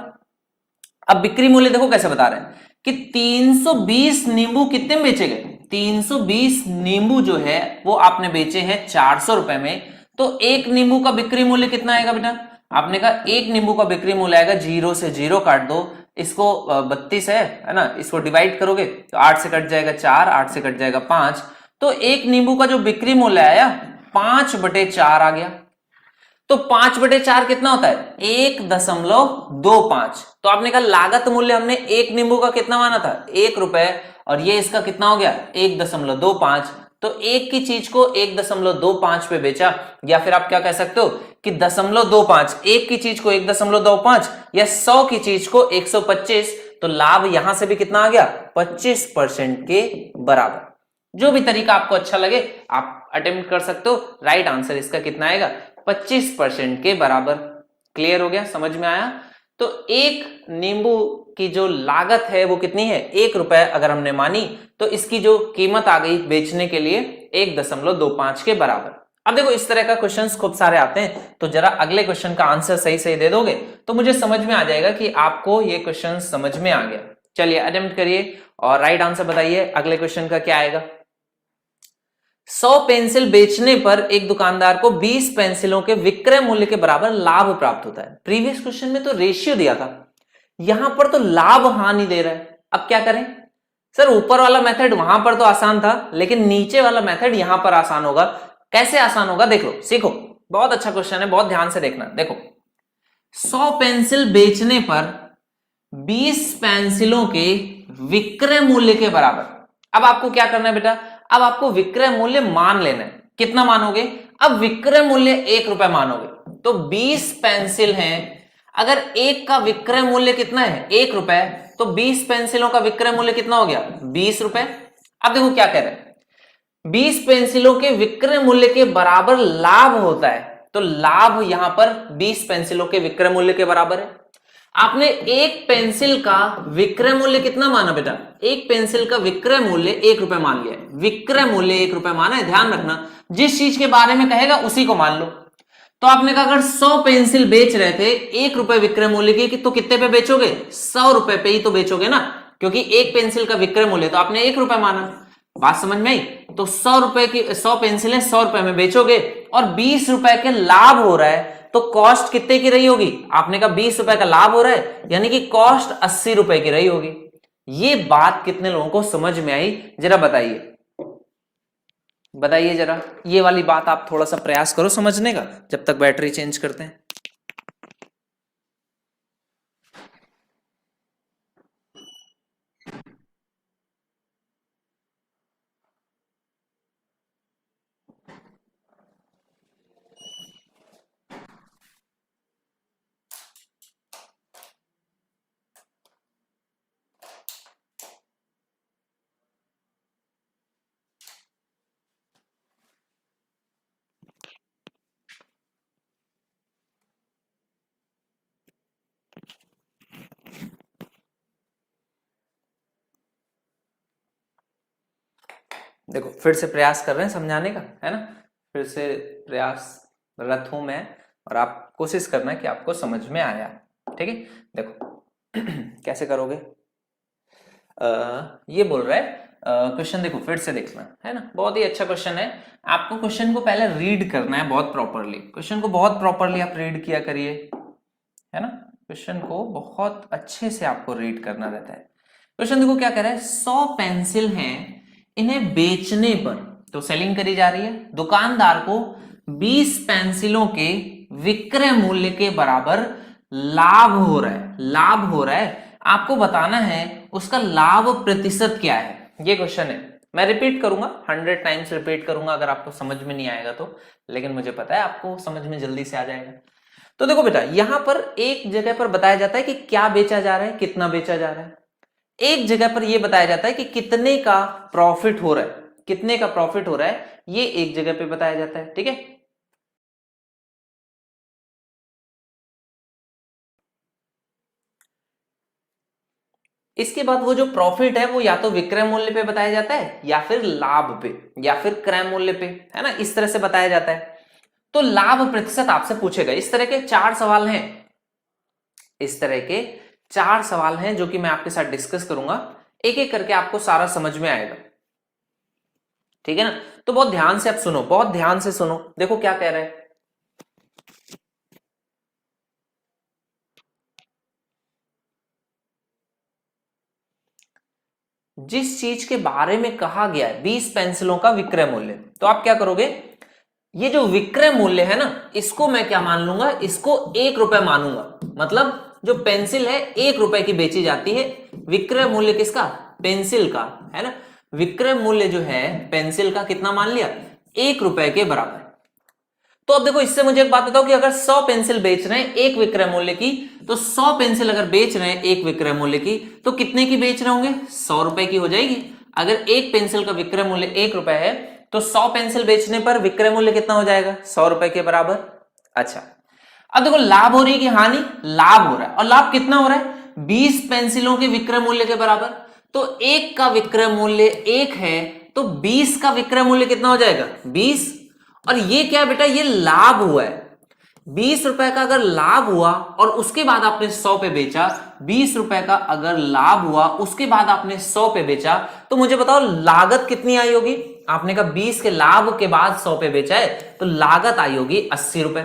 अब बिक्री मूल्य देखो कैसे बता रहे हैं कि 320 नींबू कितने में बेचे गए, 320 नींबू जो है वो आपने बेचे हैं 400 रुपए में। तो एक नींबू का बिक्री मूल्य कितना आएगा बेटा, आपने कहा एक नींबू का बिक्री मूल्य आएगा, 0 से 0 काट दो, इसको 32 है ना, इसको डिवाइड करोगे तो 8 से कट जाएगा 4, 8 से कट जाएगा 5, तो एक नींबू का जो बिक्री मूल्य आया 5/4 आ गया। तो 5/4 कितना होता है, 1.25। तो आपने कहा लागत मूल्य हमने एक नींबू का कितना माना था, 1 रुपए, और ये इसका कितना हो गया 1.25। तो एक की चीज को 1.25 पे बेचा, या फिर आप क्या कह सकते हो कि 0.25, एक की चीज को 1.25 या 100 की चीज को 125। तो लाभ यहां से भी कितना आ गया, 25% के बराबर। जो भी तरीका आपको अच्छा लगे आप अटेम्प्ट कर सकते हो। राइट आंसर इसका कितना आएगा, 25% के बराबर। क्लियर हो गया, समझ में आया। तो एक नींबू की जो लागत है वो कितनी है, 1 रुपए अगर हमने मानी, तो इसकी जो कीमत आ गई बेचने के लिए 1.25 के बराबर। अब देखो इस तरह का क्वेश्चंस खूब सारे आते हैं, तो जरा अगले क्वेश्चन का आंसर सही सही दे दोगे तो मुझे समझ में आ जाएगा कि आपको ये क्वेश्चन समझ में आ गया। चलिए अटेम्प्ट करिए और राइट आंसर बताइए अगले क्वेश्चन का क्या आएगा। 100 पेंसिल बेचने पर एक दुकानदार को 20 पेंसिलों के विक्रय मूल्य के बराबर लाभ प्राप्त होता है। प्रीवियस क्वेश्चन में तो रेशियो दिया था, यहां पर तो लाभ हानि दे रहा है। अब क्या करें सर, ऊपर वाला मेथड वहां पर तो आसान था, लेकिन नीचे वाला मेथड यहां पर आसान होगा। कैसे आसान होगा देख लो, सीखो, बहुत अच्छा क्वेश्चन है, बहुत ध्यान से देखना। देखो 100 पेंसिल बेचने पर 20 पेंसिलों के विक्रय मूल्य के बराबर। अब आपको क्या करना है बेटा, अब आपको विक्रय मूल्य मान लेना है। कितना मानोगे, अब विक्रय मूल्य 1 रुपए मानोगे, तो 20 पेंसिल हैं, अगर एक का विक्रय मूल्य कितना है 1 रुपए, तो 20 पेंसिलों का विक्रय मूल्य कितना हो गया 20 रुपए। अब देखो क्या कह रहे हैं, 20 पेंसिलों के विक्रय मूल्य के बराबर लाभ होता है, तो लाभ यहां पर 20 पेंसिलों के विक्रय मूल्य के बराबर है। आपने एक पेंसिल का विक्रय मूल्य कितना माना बेटा, एक पेंसिल का विक्रय मूल्य 1 रुपए मान लिया, विक्रय मूल्य 1 रुपए माना है। ध्यान रखना जिस चीज के बारे में कहेगा उसी को मान लो। तो आपने कहा अगर 100 पेंसिल बेच रहे थे 1 रुपए विक्रय मूल्य की, तो कितने पे बेचोगे, 100 रुपए पे ही तो बेचोगे ना, क्योंकि एक पेंसिल का विक्रय मूल्य तो आपने 1 रुपए माना। बात समझ में आई। तो 100 रुपए की 100 पेंसिलें 100 रुपए में बेचोगे और 20 रुपए के लाभ हो रहा है, तो कॉस्ट कितने की रही होगी, आपने कहा 20 रुपए का लाभ हो रहा है, यानी कि कॉस्ट 80 रुपए की रही होगी। ये बात कितने लोगों को समझ में आई, जरा बताइए, बताइए जरा। ये वाली बात आप थोड़ा सा प्रयास करो समझने का जब तक बैटरी चेंज करते हैं। देखो फिर से प्रयास कर रहे हैं समझाने का, है ना, फिर से प्रयासरत हूं मैं, और आप कोशिश करना कि आपको समझ में आया। ठीक है, देखो कैसे करोगे, ये बोल रहा है क्वेश्चन देखो फिर से देखना है ना, बहुत ही अच्छा क्वेश्चन है। आपको क्वेश्चन को पहले रीड करना है बहुत प्रॉपरली, क्वेश्चन को बहुत प्रॉपरली आप रीड किया करिए, है ना। क्वेश्चन को बहुत अच्छे से आपको रीड करना रहता है। क्वेश्चन देखो क्या कह रहा है, 100 पेंसिल हैं, इन्हें बेचने पर, तो सेलिंग करी जा रही है, दुकानदार को 20 पेंसिलों के विक्रय मूल्य के बराबर लाभ हो रहा है, लाभ हो रहा है। आपको बताना है उसका लाभ प्रतिशत क्या है, ये क्वेश्चन है। मैं रिपीट करूंगा, 100 टाइम्स रिपीट करूंगा अगर आपको समझ में नहीं आएगा तो, लेकिन मुझे पता है आपको समझ में जल्दी से आ जाएगा। तो देखो बेटा, यहां पर एक जगह पर बताया जाता है कि क्या बेचा जा रहा है, कितना बेचा जा रहा है। एक जगह पर यह बताया जाता है कि कितने का प्रॉफिट हो रहा है, कितने का प्रॉफिट हो रहा है, ये एक जगह पे बताया जाता है, ठीक है। इसके बाद वो जो प्रॉफिट है वो या तो विक्रय मूल्य पे बताया जाता है या फिर लाभ पे या फिर क्रय मूल्य पे, है ना, इस तरह से बताया जाता है। तो लाभ प्रतिशत आपसे पूछेगा। इस तरह के 4 सवाल हैं, इस तरह के 4 सवाल हैं जो कि मैं आपके साथ डिस्कस करूंगा, एक एक करके आपको सारा समझ में आएगा, ठीक है ना। तो बहुत ध्यान से आप सुनो, बहुत ध्यान से सुनो। देखो क्या कह रहा है, जिस चीज के बारे में कहा गया है 20 पेंसिलों का विक्रय मूल्य, तो आप क्या करोगे, ये जो विक्रय मूल्य है ना, इसको मैं क्या मान लूंगा, इसको 1 रुपए मानूंगा। मतलब जो पेंसिल है 1 रुपए की बेची जाती है, विक्रय मूल्य किसका, पेंसिल का, है ना। विक्रय मूल्य जो है पेंसिल का कितना मान लिया, 1 रुपए के बराबर। तो अब देखो, इससे मुझे एक बात बताओ कि अगर 100 पेंसिल बेच रहे हैं एक विक्रय मूल्य की, तो 100 पेंसिल अगर बेच रहे हैं एक विक्रय मूल्य की, तो कितने की बेच रहे होंगे, 100 रुपए की हो जाएगी। अगर एक पेंसिल का विक्रय मूल्य 1 रुपए है, तो 100 पेंसिल बेचने पर विक्रय मूल्य कितना हो जाएगा, 100 रुपए के बराबर। अच्छा, अब देखो लाभ हो रही है कि हानि, लाभ हो रहा है, और लाभ कितना हो रहा है, 20 पेंसिलों के विक्रय मूल्य के बराबर। तो एक का विक्रय मूल्य 1 है, तो 20 का विक्रय मूल्य कितना हो जाएगा, 20। और ये क्या बेटा, ये लाभ हुआ है, 20 रुपए का अगर लाभ हुआ और उसके बाद आपने 100 पे बेचा, 20 रुपए का अगर लाभ हुआ उसके बाद आपने 100 पे बेचा, तो मुझे बताओ लागत कितनी आई होगी। आपने कहा 20 के लाभ के बाद 100 पे बेचा है, तो लागत आई होगी 80 रुपए।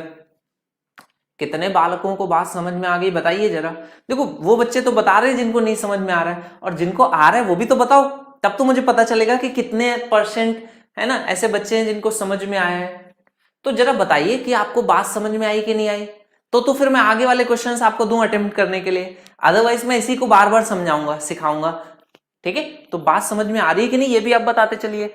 कितने बालकों को बात समझ में आ गई, बताइए जरा। देखो वो बच्चे तो बता रहे हैं जिनको नहीं समझ में आ रहा है, और जिनको आ रहा है वो भी तो बताओ, तब तो मुझे पता चलेगा कि कितने परसेंट, है ना, ऐसे बच्चे हैं जिनको समझ में आया है। तो जरा बताइए कि आपको बात समझ में आई कि नहीं आई, तो फिर मैं आगे वाले क्वेश्चंस आपको दूं अटेम्प्ट करने के लिए, अदरवाइज मैं इसी को बार बार समझाऊंगा, सिखाऊंगा, ठीक है। तो बात समझ में आ रही है कि नहीं, ये भी आप बताते चलिए।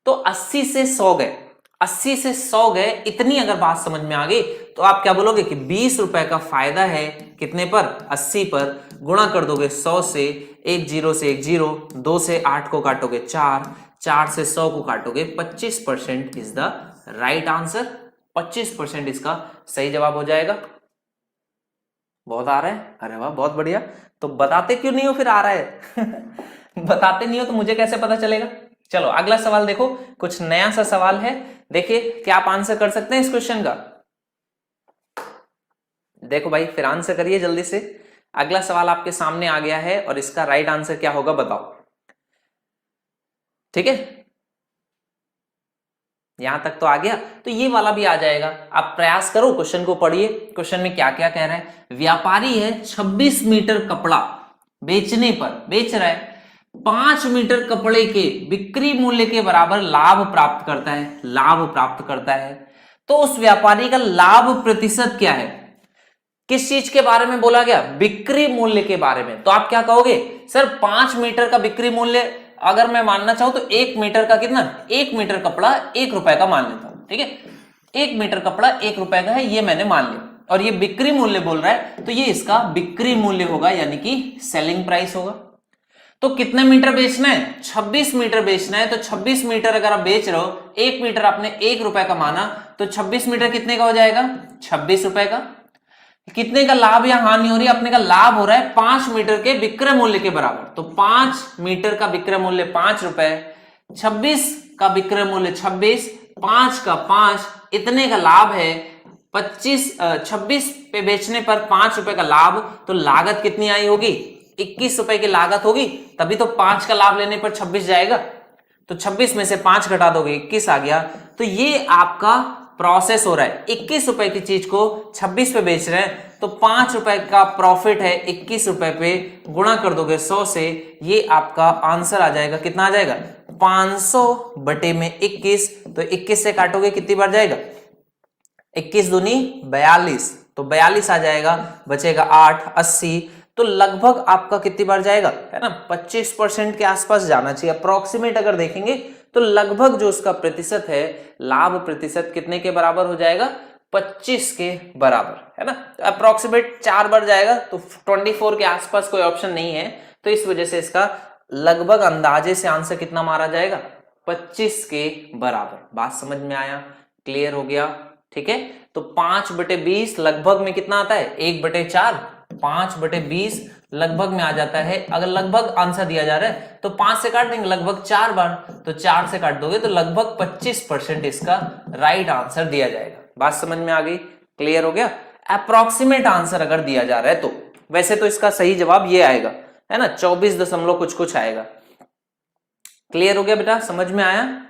तो 80 से 100 गए, 80 से 100 गए, इतनी अगर बात समझ में आ गई, तो आप क्या बोलोगे कि 20 रुपए का फायदा है, कितने पर, 80 पर, गुणा कर दोगे 100 से, 1 0 से 1 0, 2 से 8 को काटोगे 4, 4 से 100 को काटोगे 25% इज द राइट आंसर। 25% इसका सही जवाब हो जाएगा। बहुत आ रहा है, अरे वाह बहुत बढ़िया। तो बताते क्यों नहीं हो फिर, आ रहा है बताते नहीं हो तो मुझे कैसे पता चलेगा। चलो अगला सवाल देखो, कुछ नया सा सवाल है, देखिए क्या आप आंसर कर सकते हैं इस क्वेश्चन का। देखो भाई फिर आंसर करिए जल्दी से। अगला सवाल आपके सामने आ गया है और इसका राइट आंसर क्या होगा बताओ, ठीक है। यहां तक तो आ गया, तो ये वाला भी आ जाएगा। आप प्रयास करो, क्वेश्चन को पढ़िए, क्वेश्चन में क्या क्या कह रहा है। व्यापारी है 26 मीटर कपड़ा बेचने पर बेच रहा है, 5 मीटर कपड़े के बिक्री मूल्य के बराबर लाभ प्राप्त करता है, लाभ प्राप्त करता है। तो उस व्यापारी का लाभ प्रतिशत क्या है, किस चीज के बारे में बोला गया, बिक्री मूल्य के बारे में। तो आप क्या कहोगे, सर 5 मीटर का बिक्री मूल्य अगर मैं मानना चाहूं तो 1 मीटर का कितना, 1 मीटर कपड़ा 1 रुपए का मान लेता हूं, ठीक है। 1 मीटर कपड़ा 1 रुपए का है, ये मैंने मान लिया, और ये बिक्री मूल्य बोल रहा है, तो ये इसका बिक्री मूल्य होगा, यानी कि सेलिंग प्राइस होगा। तो कितने मीटर बेचना है, 26 मीटर बेचना है। तो 26 मीटर अगर आप बेच रहे हो, 1 मीटर आपने 1 रुपए का माना, तो 26 मीटर कितने का हो जाएगा, 26 रुपए का। कितने का लाभ या हानि हो रही है, अपने का लाभ हो रहा है 5 मीटर के विक्रय मूल्य के बराबर। तो 5 मीटर का विक्रय मूल्य 5 रुपए, 26 का विक्रय मूल्य 26, 5 का 5, इतने का लाभ है। 26 पे बेचने पर 5 रुपए का लाभ, तो लागत कितनी आई होगी, 21 रुपए की लागत होगी तभी तो 5 का लाभ लेने पर 26 जाएगा, तो 26 में से 5 घटा दोगे 21 आ गया। तो ये आपका प्रोसेस हो रहा है, 21 रुपए की चीज को 26 पे बेच रहे हैं, तो 5 रुपए का प्रॉफिट है 21 रुपए पे, गुणा कर दोगे 100 से, ये आपका आंसर आ जाएगा। कितना आ जाएगा? 500 बटे में 21, तो 21 से काटोगे कितनी बार जाएगा? 21 दूनी 42, तो 42 आ जाएगा, बचेगा 8, 80, तो लगभग आपका कितनी बार जाएगा, है ना, 25% के आसपास जाना चाहिए। अप्रोक्सीमेट अगर देखेंगे तो लगभग जो उसका प्रतिशत है, लाभ प्रतिशत कितने के बराबर हो जाएगा? 25 के बराबर, है ना। अप्रोक्सीमेट 4 बार जाएगा, तो 24 के आसपास कोई ऑप्शन नहीं है, तो इस वजह से इसका लगभग अंदाजे से आंसर कितना मारा जाएगा? 25 के बराबर। बात समझ में आया? क्लियर हो गया? ठीक है, तो 5/20 लगभग में कितना आता है? 1/4, 5/20 लगभग में आ जाता है। अगर लगभग आंसर दिया जा रहा है तो 5 से काट देंगे लगभग 4 बार, तो 4 से काट दोगे तो लगभग 25% इसका राइट आंसर दिया जाएगा। बात समझ में आ गई? क्लियर हो गया? अप्रोक्सीमेट आंसर अगर दिया जा रहा है तो, वैसे तो इसका सही जवाब ये आएगा, है ना, 24 दशमलव कुछ आएगा। क्लियर हो गया बेटा? समझ में आया?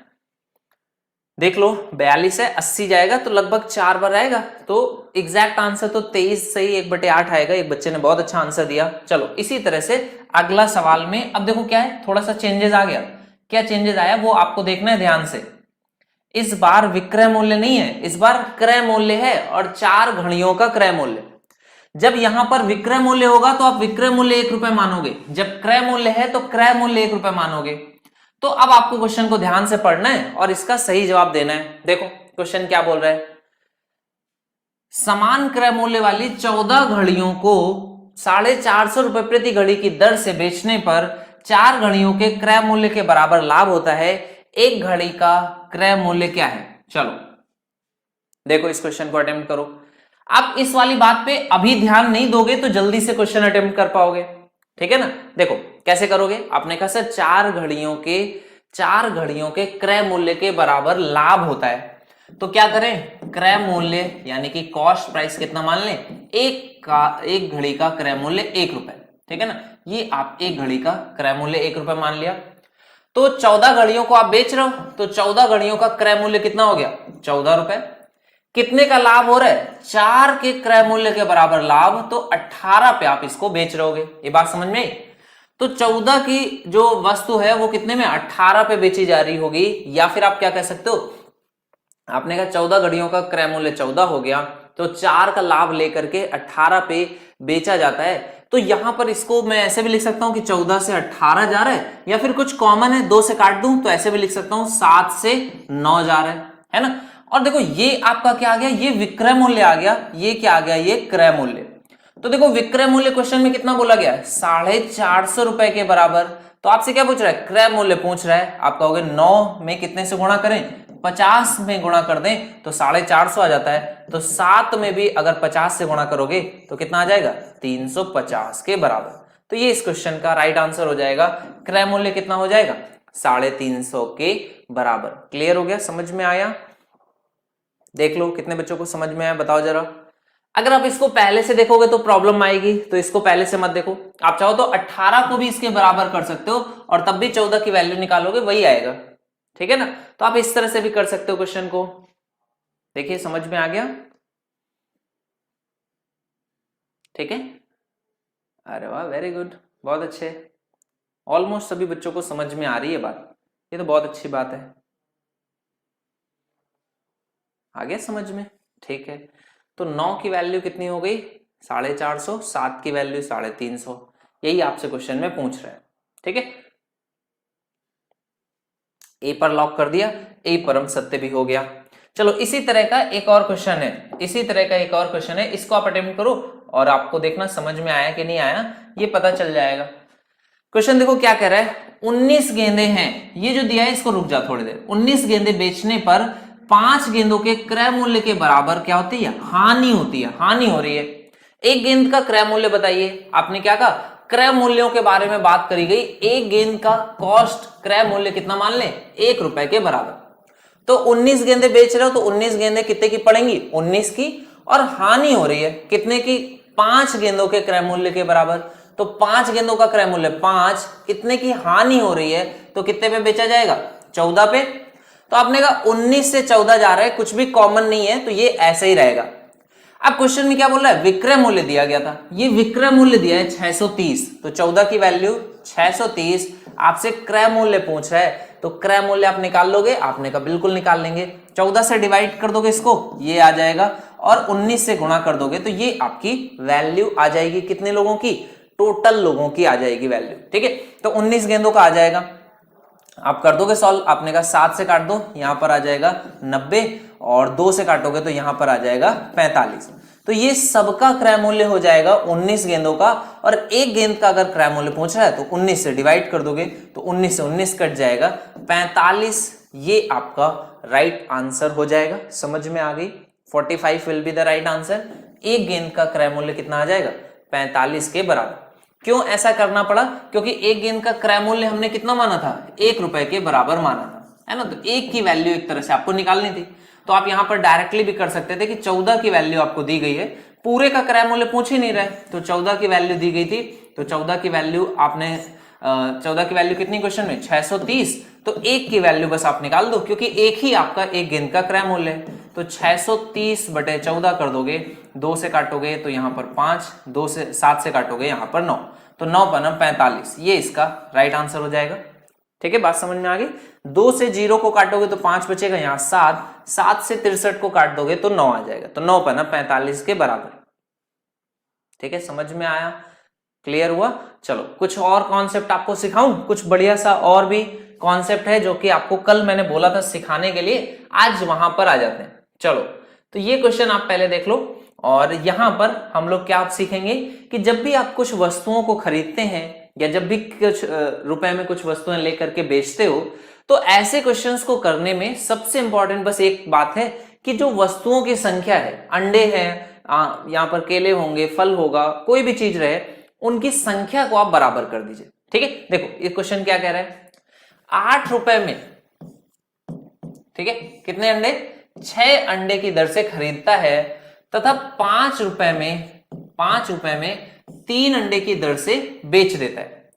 देख लो 42 है, 80 जाएगा तो लगभग 4 बार आएगा, तो एग्जैक्ट आंसर तो 23 सही 1/8 आएगा। एक बच्चे ने बहुत अच्छा आंसर दिया। चलो इसी तरह से अगला सवाल में अब देखो क्या है, थोड़ा सा चेंजेस आ गया। क्या चेंजेस आया वो आपको देखना है ध्यान से। इस बार विक्रय मूल्य नहीं है, इस बार क्रय मूल्य है, और 4 घड़ियों का क्रय मूल्य। जब यहां पर विक्रय मूल्य होगा तो आप विक्रय मूल्य 1 रुपए मानोगे, जब क्रय मूल्य है तो क्रय मूल्य 1 रुपए मानोगे। तो अब आपको क्वेश्चन को ध्यान से पढ़ना है और इसका सही जवाब देना है। देखो क्वेश्चन क्या बोल रहा है, समान क्रय मूल्य वाली 14 घड़ियों को 450 रुपए प्रति घड़ी की दर से बेचने पर 4 घड़ियों के क्रय मूल्य के बराबर लाभ होता है। एक घड़ी का क्रय मूल्य क्या है? चलो देखो इस क्वेश्चन को अटेम्प्ट करो। आप इस वाली बात पे अभी ध्यान नहीं दोगे तो जल्दी से क्वेश्चन अटेम्प्ट कर पाओगे, ठीक है ना। देखो कैसे करोगे, आपने कहा सर 4 घड़ियों के क्रय मूल्य के बराबर लाभ होता है, तो क्या करें, क्रय मूल्य यानी कि कॉस्ट प्राइस कितना मान लें, एक घड़ी का क्रय मूल्य 1 रुपए, ठीक है ना। ये आप एक घड़ी का क्रय मूल्य 1 रुपए मान लिया, तो 14 घड़ियों को आप बेच रहे हो, तो 14 घड़ियों का क्रय मूल्य कितना हो गया? 14 रुपए। कितने का लाभ हो रहा है? 4 के क्रय मूल्य के बराबर लाभ, तो 18 पे आप इसको बेच रहे होगे। ये बात समझ में आई? तो 14 की जो वस्तु है वो कितने में? 18 पे बेची जा रही होगी। या फिर आप क्या कह सकते हो, आपने कहा 14 घड़ियों का क्रय मूल्य 14 हो गया, तो 4 का लाभ लेकर के 18 पे बेचा जाता है। तो यहां पर इसको मैं ऐसे भी लिख सकता हूं कि 14 से 18 जा रहा है, या फिर कुछ कॉमन है 2 से काट दूं तो ऐसे भी लिख सकता हूं 7 से 9 जा रहा है ना। और देखो ये आपका क्या आ गया, ये विक्रय मूल्य आ गया, ये क्या आ गया, ये क्रय मूल्य। तो देखो विक्रय मूल्य क्वेश्चन में कितना बोला गया है? 450 रुपए के बराबर। तो आपसे क्या पूछ रहा है? क्रय मूल्य पूछ रहा है। आप कहोगे 9 में कितने से गुणा करें? 50 में गुणा कर दें तो 450 आ जाता है। तो 7 में भी अगर 50 से गुणा करोगे तो कितना आ जाएगा? 350 के बराबर। तो ये इस क्वेश्चन का राइट आंसर हो जाएगा। क्रय मूल्य कितना हो जाएगा? 350 के बराबर। क्लियर हो गया? समझ में आया? देख लो कितने बच्चों को समझ में आया, बताओ जरा। अगर आप इसको पहले से देखोगे तो प्रॉब्लम आएगी, तो इसको पहले से मत देखो। आप चाहो तो 18 को भी इसके बराबर कर सकते हो और तब भी 14 की वैल्यू निकालोगे वही आएगा, ठीक है ना। तो आप इस तरह से भी कर सकते हो क्वेश्चन को। देखिए समझ में आ गया? ठीक है, अरे वाह, वेरी गुड, बहुत अच्छे। ऑलमोस्ट सभी बच्चों को समझ में आ रही है बात, ये तो बहुत अच्छी बात है। आ गया समझ में? ठीक है, तो 9 की वैल्यू कितनी हो गई? 450, 7 की वैल्यू 350। यही आपसे क्वेश्चन में पूछ रहा है, ठीक है। ए पर लॉक कर दिया, ए परम सत्य भी हो गया। चलो इसी तरह का एक और क्वेश्चन है, इसको आप अटेम्प्ट करो और आपको देखना समझ में आया कि नहीं आया, ये पता चल जाएगा। क्वेश्चन देखो क्या कह रहा है, 19 गेंदे हैं, ये जो दिया है इसको रुक जा थोड़ी देर। 19 गेंदे बेचने पर 5 गेंदों के क्रय मूल्य के बराबर क्या होती है? हानि होती है, हानि हो रही है। एक गेंद का क्रय मूल्य बताइए। आपने क्या कहा? क्रय मूल्यों के बारे में बात करी गई। एक गेंद का कॉस्ट क्रय मूल्य कितना मान लें? 1 रुपए के बराबर। तो 19 गेंदे बेच रहे हो तो 19 गेंदे कितने की पड़ेंगी? 19 की। और हानि हो रही है कितने की? 5 गेंदों के क्रय मूल्य के बराबर। तो 5 गेंदों का क्रय मूल्य 5, इतने की हानि हो रही है तो कितने पे बेचा जाएगा? 14 पे। तो आपने कहा 19 से 14 जा रहा है, कुछ भी कॉमन नहीं है तो ये ऐसे ही रहेगा। अब क्वेश्चन में क्या बोल रहा है? विक्रय मूल्य दिया गया था, ये विक्रय मूल्य दिया है 630, तो 14 की वैल्यू 630, आपसे क्रय मूल्य पूछ रहा है तो क्रय मूल्य आप निकाल लोगे? आपने कहा बिल्कुल निकाल लेंगे। 14 से डिवाइड कर दोगे इसको, ये आ जाएगा, और 19 से गुणा कर दोगे तो ये आपकी वैल्यू आ जाएगी। कितने लोगों की? टोटल लोगों की आ जाएगी वैल्यू। ठीक है, तो 19 गेंदों का आ जाएगा, आप कर दोगे सॉल्व। आपने कहा 7 से काट दो, यहां पर आ जाएगा 90, और 2 से काटोगे तो यहां पर आ जाएगा 45। तो ये सबका क्रय मूल्य हो जाएगा 19 गेंदों का, और एक गेंद का अगर क्रय मूल्य पूछ रहा है तो 19 से डिवाइड कर दोगे तो 19 से 19 कट जाएगा, 45। ये आपका राइट आंसर हो जाएगा। समझ में आ गई? 45 will be the right answer. एक गेंद का क्रय मूल्य कितना आ जाएगा? 45 के बराबर। क्यों ऐसा करना पड़ा? क्योंकि एक गेंद का क्रय मूल्य हमने कितना माना था? 1 रुपए के बराबर माना था, है ना। तो एक की वैल्यू एक तरह से आपको निकालनी थी, तो आप यहां पर डायरेक्टली भी कर सकते थे कि 14 की वैल्यू आपको दी गई है, पूरे का क्रय मूल्य पूछ ही नहीं रहे, तो 14 की वैल्यू दी गई थी, तो 14 की वैल्यू आपने 14 की वैल्यू कितनी क्वेश्चन में? 630, तो एक की वैल्यू बस आप निकाल दो, क्योंकि एक ही आपका एक गेंद का क्रय मूल्य है। तो 630 बटे 14 कर दोगे, 2 से काटोगे तो यहाँ पर 5, 2 से 7 से काटोगे यहाँ पर 9, तो 9 पन्ना 45, ये इसका राइट आंसर हो जाएगा। ठीक है, बात समझ में आ गई? 2 से 0 को काटोगे तो 5 बचेगा, यहाँ 7, 7 से 63 को काट दोगे तो 9 आ जाएगा, तो 9 पन्ना 45 के बराबर। ठीक है, समझ में आया? क्लियर हुआ? चलो कुछ और कॉन्सेप्ट आपको सिखाऊं, कुछ बढ़िया सा और भी कॉन्सेप्ट है जो कि आपको कल मैंने बोला था सिखाने के लिए, आज वहां पर आ जाते हैं। चलो, तो ये क्वेश्चन आप पहले देख लो, और यहां पर हम लोग क्या आप सीखेंगे कि जब भी आप कुछ वस्तुओं को खरीदते हैं या जब भी कुछ रुपए में कुछ वस्तुएं लेकर के बेचते हो, तो ऐसे क्वेश्चंस को करने में सबसे इंपॉर्टेंट बस एक बात है कि जो वस्तुओं की संख्या है, अंडे हैं, यहाँ पर केले होंगे, फल होगा, कोई भी चीज रहे, उनकी संख्या को आप बराबर कर दीजिए। ठीक है, देखो ये क्वेश्चन क्या कह रहा है? 8 रुपए में, ठीक है, कितने अंडे? 6 अंडे की दर से खरीदता है, तथा 5 रुपए में 3 अंडे की दर से बेच देता है।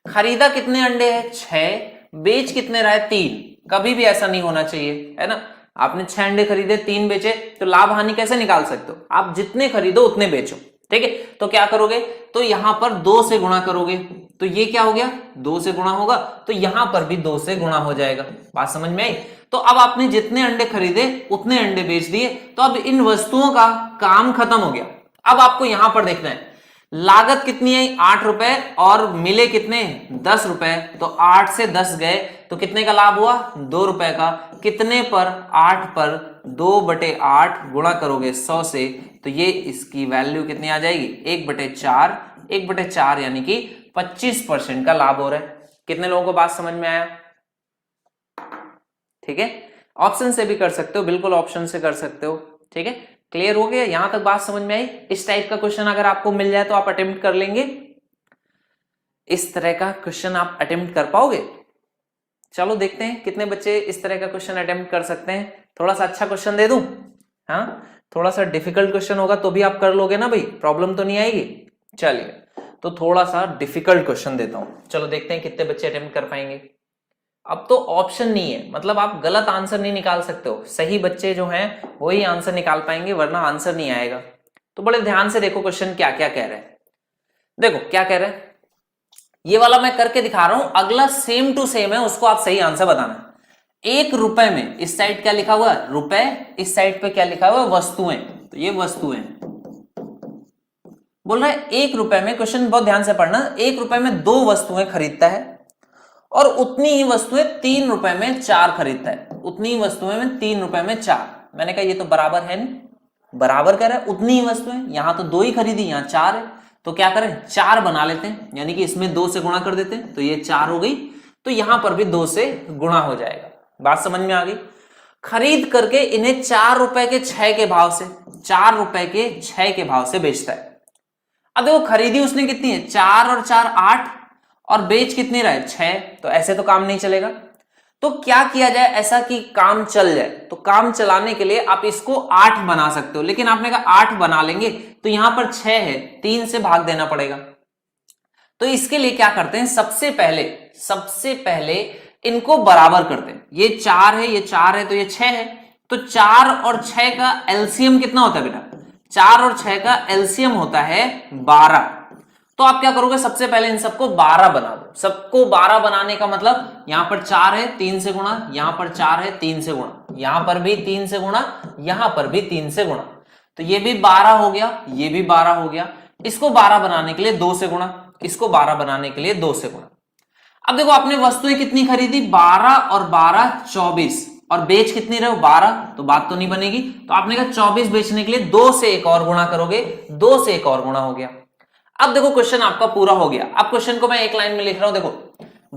खरीदा कितने अंडे है? 6, बेच कितने रहा है? 3। कभी भी ऐसा नहीं होना चाहिए, है ना। आपने 6 अंडे खरीदे, 3 बेचे, तो लाभ हानि कैसे निकाल सकते हो? आप जितने खरीदो उतने बेचो। ठीक है, तो क्या करोगे? तो यहां पर 2 से गुणा करोगे, तो ये क्या हो गया? 2 से गुणा होगा, तो यहां पर भी 2 से गुणा हो जाएगा। बात समझ में आई? तो अब आपने जितने अंडे खरीदे उतने अंडे बेच दिए, तो अब इन वस्तुओं का काम खत्म हो गया। अब आपको यहां पर देखना है लागत कितनी आई? 8 रुपए, और मिले कितने? 10 रुपए, तो 8 से 10 गए, तो कितने का लाभ हुआ? 2 रुपए का। कितने पर? 8 पर 2/8 गुणा करोगे 100 से, तो ये इसकी वैल्यू कितनी आ जाएगी? 1/4, 1/4 यानी कि 25% का लाभ हो रहा है। कितने लोगों को बात समझ में आया? ठीक है, ऑप्शन से भी कर सकते हो, बिल्कुल ऑप्शन से कर सकते हो। ठीक है, क्लियर हो गया? यहां तक बात समझ में आई? इस टाइप का क्वेश्चन अगर आपको मिल जाए तो आप अटेम्प्ट कर लेंगे? इस तरह का क्वेश्चन आप अटेम्प्ट कर पाओगे? चलो देखते हैं कितने बच्चे इस तरह का क्वेश्चन अटेम्प्ट कर सकते हैं। थोड़ा सा अच्छा क्वेश्चन दे दूं? हाँ, थोड़ा सा डिफिकल्ट क्वेश्चन होगा तो भी आप कर लोगे ना भाई, प्रॉब्लम तो नहीं आएगी। चलिए, तो थोड़ा सा डिफिकल्ट क्वेश्चन देता हूं, चलो देखते हैं कितने बच्चे अटेम्प्ट कर पाएंगे। अब तो ऑप्शन नहीं है, मतलब आप गलत आंसर नहीं निकाल सकते हो, सही बच्चे जो हैं वही आंसर निकाल पाएंगे, वरना आंसर नहीं आएगा। तो बड़े ध्यान से देखो क्वेश्चन क्या क्या कह रहे हैं। देखो क्या कह रहे हैं, ये वाला मैं करके दिखा रहा हूं, अगला सेम टू सेम है, उसको आप सही आंसर बताना। 1 रुपए में, इस साइड क्या लिखा हुआ है? रुपए, इस साइड पे क्या लिखा हुआ है? वस्तुएं, तो ये वस्तुएं बोल रहा है 1 रुपए में, क्वेश्चन बहुत ध्यान से पढ़ना, 1 रुपए में 2 वस्तुएं खरीदता है, और उतनी ही वस्तुएं 3 रुपए में 4 खरीदता है। उतनी ही वस्तुएं में 3 रुपए में 4, मैंने कहा ये तो बराबर है नहीं, बराबर कह रहा है, उतनी ही वस्तुएं, यहां तो 2 ही खरीदी, यहां 4 है, तो क्या करें? 4 बना लेते हैं, यानी कि इसमें 2 से गुणा कर देते हैं, तो ये 4 हो गई, तो यहां पर भी 2 से गुणा हो जाएगा। बात समझ में आ गई? खरीद करके इन्हें 4 रुपए के 6 के भाव से, 4 रुपए के 6 के भाव से बेचता है। अब देखो खरीदी उसने कितनी है? 4 और 4 8, और बेच कितनी रहा है? 6, तो ऐसे तो काम नहीं चलेगा। तो क्या किया जाए ऐसा कि काम चल जाए? तो काम चलाने के लिए आप इसको 8 बना सकते हो, लेकिन आपने कहा 8 बना लेंगे तो यहां पर 6 है, 3 से भाग देना पड़ेगा। तो इसके लिए क्या करते हैं, सबसे पहले इनको बराबर करते हैं। ये 4 है, ये 4 है, तो ये 6 है। तो 4 और 6 का एलसीएम कितना होता है बेटा? 4 और 6 का एलसीएम होता है 12। तो आप क्या करोगे, सबसे पहले इन सबको 12 बना दो। सबको 12 बनाने का मतलब यहां पर 4 है, 3 से गुणा, यहां पर 4 है, 3 से गुणा, यहां पर भी 3 से गुणा, यहां पर भी 3 से गुणा। तो ये भी 12 हो गया, ये भी 12 हो गया। इसको 12 बनाने के लिए 2 से गुणा, इसको 12 बनाने के लिए 2 से गुणा। अब देखो आपने वस्तुएं कितनी खरीदी, 12 और 12 24, और बेच कितनी रहे हो 12, तो बात तो नहीं बनेगी। तो आपने कहा 24 बेचने के लिए 2 से एक और गुणा करोगे, 2 से एक और गुणा हो गया। अब देखो क्वेश्चन आपका पूरा हो गया। अब क्वेश्चन को मैं एक लाइन में लिख रहा हूं, देखो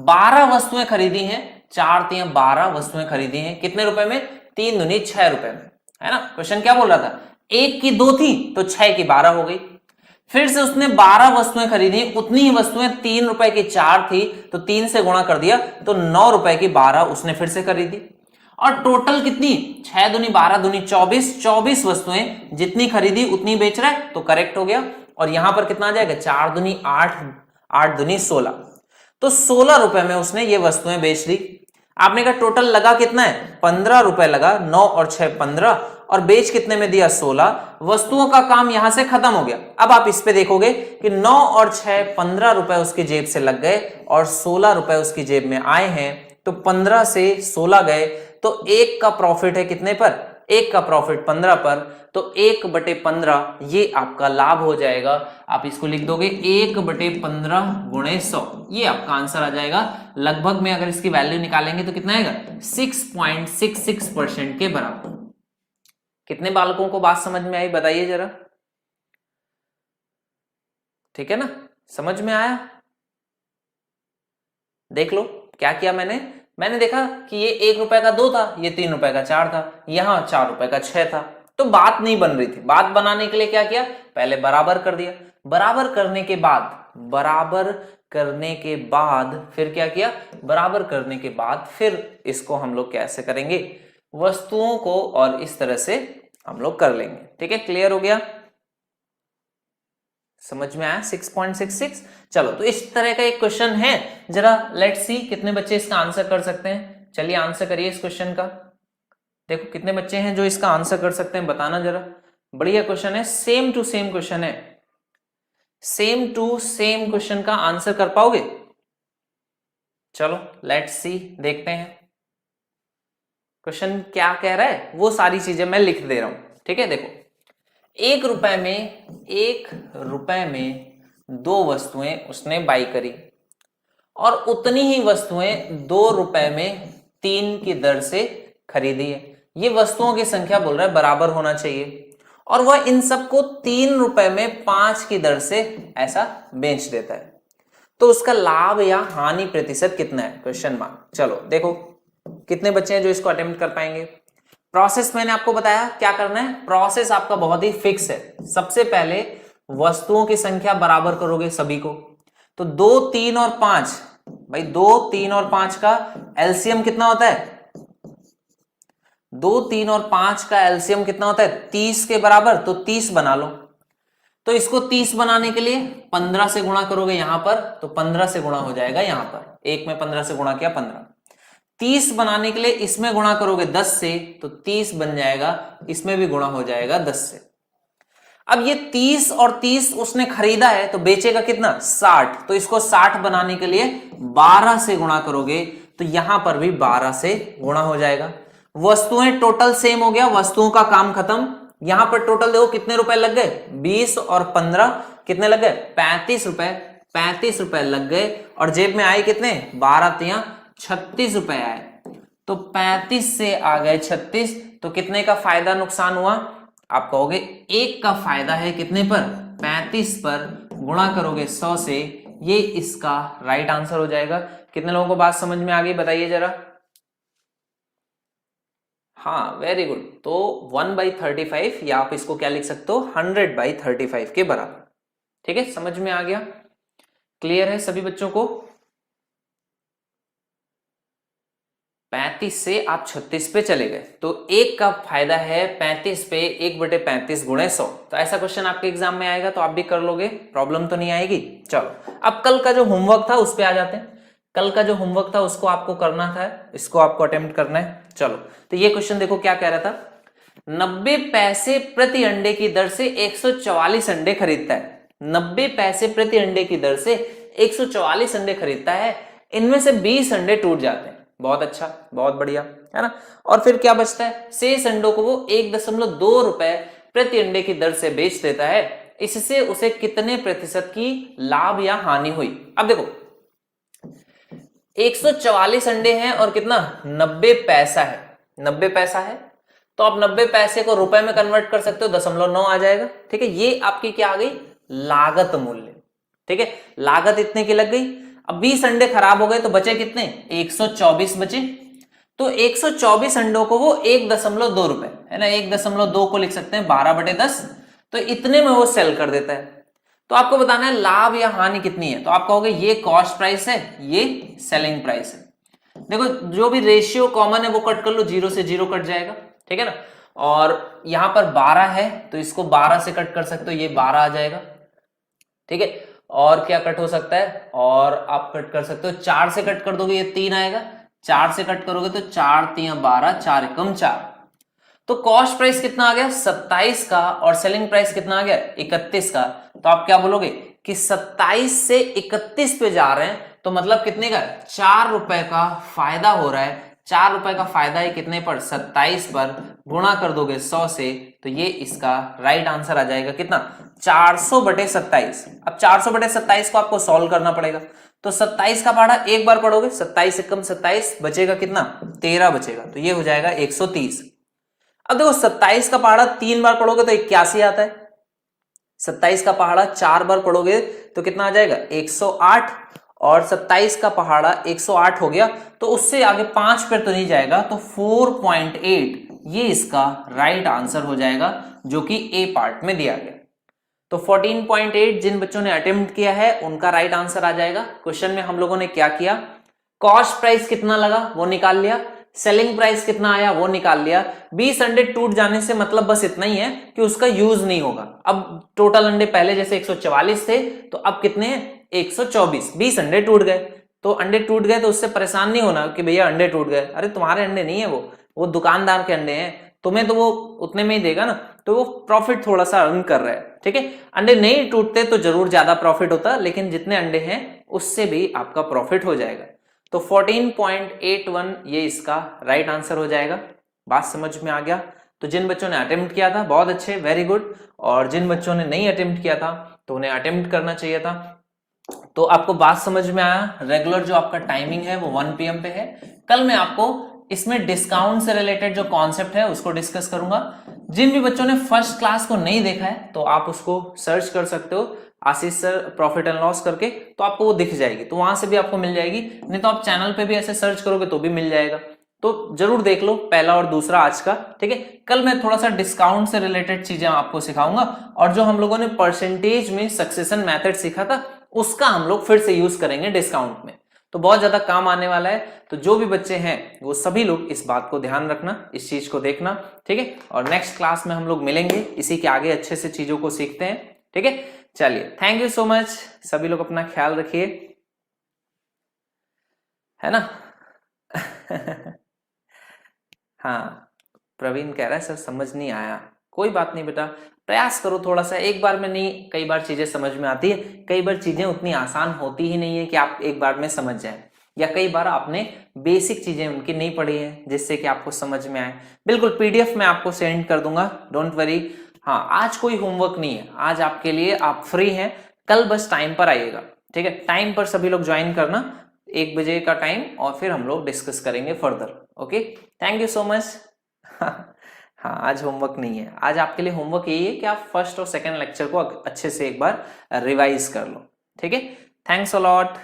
12 वस्तुएं खरीदी हैं, 4 3 12 वस्तुएं खरीदी हैं, कितने रुपए में? 3 दूनी 6 रुपए में, है ना। क्वेश्चन क्या बोल रहा था, 1 की 2 थी तो 6 की 12 हो गई। फिर से उसने 12 वस्तुएं खरीदी, उतनी ही वस्तुएं 3 रुपए की 4 थी, तो 3 से गुणा कर दिया, तो 9 रुपए की 12 उसने फिर से खरीदी। और टोटल कितनी, 6 दूनी 12 दूनी 24, 24 वस्तुएं जितनी खरीदी उतनी बेच रहा है, तो करेक्ट हो गया। और यहां पर कितना आ जाएगा, 4 दूनी 8, 8 दूनी 16, तो 16 रुपए में उसने ये वस्तुएं बेच दी। आपने कहा टोटल लगा कितना है, 15 रुपए लगा, 9 और 6 15, और बेच कितने में दिया 16। वस्तुओं का काम यहां से खत्म हो गया। अब आप इस पे देखोगे कि 9 और 6 15 रुपए उसकी जेब से लग गए और 16 रुपए उसकी जेब में आए हैं, तो 15 से 16 गए, तो 1 का प्रॉफिट है कितने पर, 1 का प्रॉफिट 15 पर, तो 1/15 ये आपका लाभ हो जाएगा। आप इसको लिख दोगे 1/15 गुणे 100, ये आपका आंसर आ जाएगा। लगभग में अगर इसकी वैल्यू निकालेंगे तो कितना आएगा, 6.66% के बराबर। कितने बालकों को बात समझ में आई, बताइए जरा। ठीक है ना, समझ में आया? देख लो क्या किया मैंने देखा कि ये 1 रुपए का 2 था, ये 3 रुपए का 4 था, यहां 4 रुपए का 6 था, तो बात नहीं बन रही थी। बात बनाने के लिए क्या किया, पहले बराबर कर दिया। बराबर करने के बाद फिर क्या किया, बराबर करने के बाद फिर इसको हम लोग कैसे करेंगे, वस्तुओं को और इस तरह से हम लोग कर लेंगे। ठीक है, क्लियर हो गया, समझ में आया 6.66। चलो, तो इस तरह का एक क्वेश्चन है, जरा लेट्स सी कितने बच्चे इसका आंसर कर सकते हैं। चलिए आंसर करिए इस क्वेश्चन का। देखो कितने बच्चे हैं जो इसका आंसर कर सकते हैं, बताना जरा। बढ़िया क्वेश्चन है, सेम टू सेम क्वेश्चन है, सेम टू सेम क्वेश्चन का आंसर कर पाओगे? चलो लेट्स सी, देखते हैं क्वेश्चन क्या कह रहा है, वो सारी चीजें मैं लिख दे रहा हूं। ठीक है, देखो 1 रुपए में 2 वस्तुएं उसने बाई करी, और उतनी ही वस्तुएं 2 रुपए में 3 की दर से खरीदी है। ये वस्तुओं की संख्या बोल रहा है बराबर होना चाहिए, और वह इन सबको 3 रुपए में 5 की दर से ऐसा बेच देता है, तो उसका लाभ या हानि प्रतिशत कितना है, क्वेश्चन मार्क। चलो देखो कितने बच्चे हैं जो इसको अटेम्प्ट कर पाएंगे। प्रोसेस मैंने आपको बताया क्या करना है, प्रोसेस आपका बहुत ही फिक्स है। सबसे पहले वस्तुओं की संख्या बराबर करोगे सभी को, तो 2 3 और 5, भाई 2 3 और 5 का एलसीएम कितना होता है, 2 3 और 5 का एलसीएम कितना होता है 30 के बराबर, तो 30 बना लो। तो इसको 30 बनाने के लिए 15 से गुणा करोगे यहां पर, तो 15 से गुणा हो जाएगा यहां पर, एक में 15 से गुणा किया 15। 30 बनाने के लिए इसमें गुणा करोगे 10 से, तो 30 बन जाएगा, इसमें भी गुणा हो जाएगा 10 से। अब ये 30 और 30 उसने खरीदा है, तो बेचेगा कितना 60, तो इसको 60 बनाने के लिए 12 से गुणा करोगे, तो यहां पर भी 12 से गुणा हो जाएगा। वस्तुएं टोटल सेम हो गया, वस्तुओं का काम खत्म। यहां पर टोटल देखो कितने रुपए लग गए, 20 और 15 कितने लग गए, 35 रुपए, 35 रुपए लग गए, और जेब में आए कितने 12 तिया 36 रुपए आए, तो 35 से आ गए 36, तो कितने का फायदा नुकसान हुआ, आप कहोगे 1 का फायदा है कितने पर, 35 पर, गुणा करोगे 100 से, ये इसका राइट आंसर हो जाएगा। कितने लोगों को बात समझ में आ गई, बताइए जरा। हाँ वेरी गुड, तो 1/35, या आप इसको क्या लिख सकते हो 100/35 के बराबर। ठीक है, समझ में आ गया, क्लियर है सभी बच्चों को। 35 से आप 36 पे चले गए तो एक का फायदा है 35 पे 1/35 गुणे 100। तो ऐसा क्वेश्चन आपके एग्जाम में आएगा तो आप भी कर लोगे, प्रॉब्लम तो नहीं आएगी। चलो अब कल का जो होमवर्क था उस पे आ जाते हैं। कल का जो होमवर्क था उसको आपको करना था, इसको आपको अटेम्प्ट करना है। चलो तो ये क्वेश्चन देखो क्या कह रहा था, 90 पैसे प्रति अंडे की दर से 144 अंडे खरीदता है। 90 पैसे प्रति अंडे की दर से 144 अंडे खरीदता है, इनमें से 20 अंडे टूट जाते हैं। बहुत अच्छा, बहुत बढ़िया, है ना। और फिर क्या बचता है, शेष अंडों को वो 1.2 रुपए प्रति अंडे की दर से बेच देता है। इससे उसे कितने प्रतिशत की लाभ या हानि हुई। अब देखो 144 अंडे हैं और कितना 90 पैसा है, 90 पैसा है तो आप 90 पैसे को रुपए में कन्वर्ट कर सकते हो, 0.9 आ जाएगा। ठीक है, ये आपकी क्या आ गई, लागत मूल्य। ठीक है, लागत इतने की लग गई। अब 20 अंडे खराब हो गए तो बचे कितने, 124 बचे। तो 124 अंडों को वो 1.2 रुपए, है ना, 1.2 को लिख सकते हैं 12/10, तो इतने में वो सेल कर देता है। तो आपको बताना है लाभ या हानि कितनी है। तो आप कहोगे ये कॉस्ट प्राइस है, ये सेलिंग प्राइस है। देखो जो भी रेशियो कॉमन है वो कट कर लो, 0 से 0 कट जाएगा। ठीक है ना, और यहां पर 12 है तो इसको 12 से कट कर सकते हो, ये 12 आ जाएगा। ठीक है, और क्या कट हो सकता है, और आप कट कर सकते हो 4 से कट कर दोगे ये 3 आएगा, 4 से कट करोगे तो 4 3 12, 4 एकम 4। तो कॉस्ट प्राइस कितना आ गया 27 का, और सेलिंग प्राइस कितना आ गया 31 का। तो आप क्या बोलोगे कि 27 से 31 पे जा रहे हैं तो मतलब कितने का, 4 रुपए का फायदा हो रहा है। 4 रुपए का फायदा है कितने पर, 27 पर, गुणा कर दोगे 100 से, तो ये इसका राइट आंसर आ जाएगा कितना, 400/27। अब 400/27 को आपको सॉल्व करना पड़ेगा। तो 27 का पहाड़ा एक बार पढ़ोगे, 27 एकम 27, बचेगा कितना 13 बचेगा, तो ये हो जाएगा 130। अब देखो 27 का पहाड़ा 3 बार पढ़ोगे तो 81 आता है। 27 का पहाड़ा 4 बार पढ़ोगे तो कितना आ जाएगा 108, और 27 का पहाड़ा 108 हो गया, तो उससे आगे 5 पर तो नहीं जाएगा, तो 4.8 ये इसका राइट आंसर हो जाएगा, जो कि ए पार्ट में दिया गया। तो 14.8 जिन बच्चों ने अटेम्प्ट किया है उनका राइट आंसर आ जाएगा। क्वेश्चन में हम लोगों ने क्या किया, कॉस्ट प्राइस कितना लगा वो निकाल लिया, सेलिंग प्राइस कितना आया वो निकाल लिया। 20 अंडे टूट जाने से मतलब बस इतना ही है कि उसका यूज नहीं होगा। अब टोटल अंडे पहले जैसे 144 थे तो अब कितने हैं 124, 20 अंडे टूट गए। तो अंडे टूट गए तो उससे परेशान नहीं होना कि भैया अंडे टूट गए, अरे तुम्हारे अंडे नहीं है वो दुकानदार के अंडे हैं, तुम्हें तो वो उतने में ही देगा ना, तो वो प्रॉफिट थोड़ा सा अर्न कर रहा है। ठीक है, अंडे नहीं टूटते तो जरूर ज्यादा प्रॉफिट होता, लेकिन जितने अंडे हैं उससे भी आपका प्रॉफिट हो जाएगा। तो 14.81 ये इसका राइट आंसर हो जाएगा। बात समझ में आ गया। तो जिन बच्चों ने अटेम्प्ट किया था बहुत अच्छे, वेरी गुड, और जिन बच्चों ने नहीं अटेम्प्ट किया था तो उन्हें अटेम्प्ट करना चाहिए था। तो आपको बात समझ में आया। रेगुलर जो आपका टाइमिंग है वो 1 PM पे है। कल मैं आपको इसमें डिस्काउंट से रिलेटेड जो कॉन्सेप्ट है उसको डिस्कस करूंगा। जिन भी बच्चों ने फर्स्ट क्लास को नहीं देखा है तो आप उसको सर्च कर सकते हो, आशीष सर प्रॉफिट एंड लॉस करके, तो आपको वो दिख जाएगी, तो वहां से भी आपको मिल जाएगी। नहीं तो आप चैनल पे भी ऐसे सर्च करोगे तो भी मिल जाएगा। तो जरूर देख लो पहला और दूसरा आज का। ठीक है, कल मैं थोड़ा सा डिस्काउंट से रिलेटेड चीजें आपको सिखाऊंगा, और जो हम लोगों ने परसेंटेज में सक्सेशन मेथड सीखा था उसका हम लोग फिर से यूज करेंगे डिस्काउंट में। तो बहुत ज्यादा काम आने वाला है। तो जो भी बच्चे हैं वो सभी लोग इस बात को ध्यान रखना, इस चीज को देखना। ठीक है, और नेक्स्ट क्लास में हम लोग मिलेंगे, इसी के आगे अच्छे से चीजों को सीखते हैं। ठीक है, चलिए थैंक यू सो मच। सभी लोग अपना ख्याल रखिए, है ना। हाँ, प्रवीण कह रहा है सर समझ नहीं आया। कोई बात नहीं बेटा, प्रयास करो थोड़ा सा, एक बार में नहीं, कई बार चीजें समझ में आती है, कई बार चीजें उतनी आसान होती ही नहीं है कि आप एक बार में समझ जाएं, या कई बार आपने बेसिक चीजें उनकी नहीं पढ़ी है जिससे कि आपको समझ में आए। बिल्कुल PDF में आपको सेंड कर दूंगा, डोंट वरी। हाँ, आज कोई होमवर्क नहीं है, आज आपके लिए आप फ्री हैं। कल बस टाइम पर आइएगा। ठीक है, टाइम पर सभी लोग ज्वाइन करना, 1 बजे का टाइम, और फिर हम लोग डिस्कस करेंगे further. Okay, thank you so much. हाँ, आज होमवर्क नहीं है। आज आपके लिए होमवर्क यही है कि आप फर्स्ट और सेकंड लेक्चर को अच्छे से एक बार रिवाइज कर लो। ठीक है, थैंक्स अ लॉट।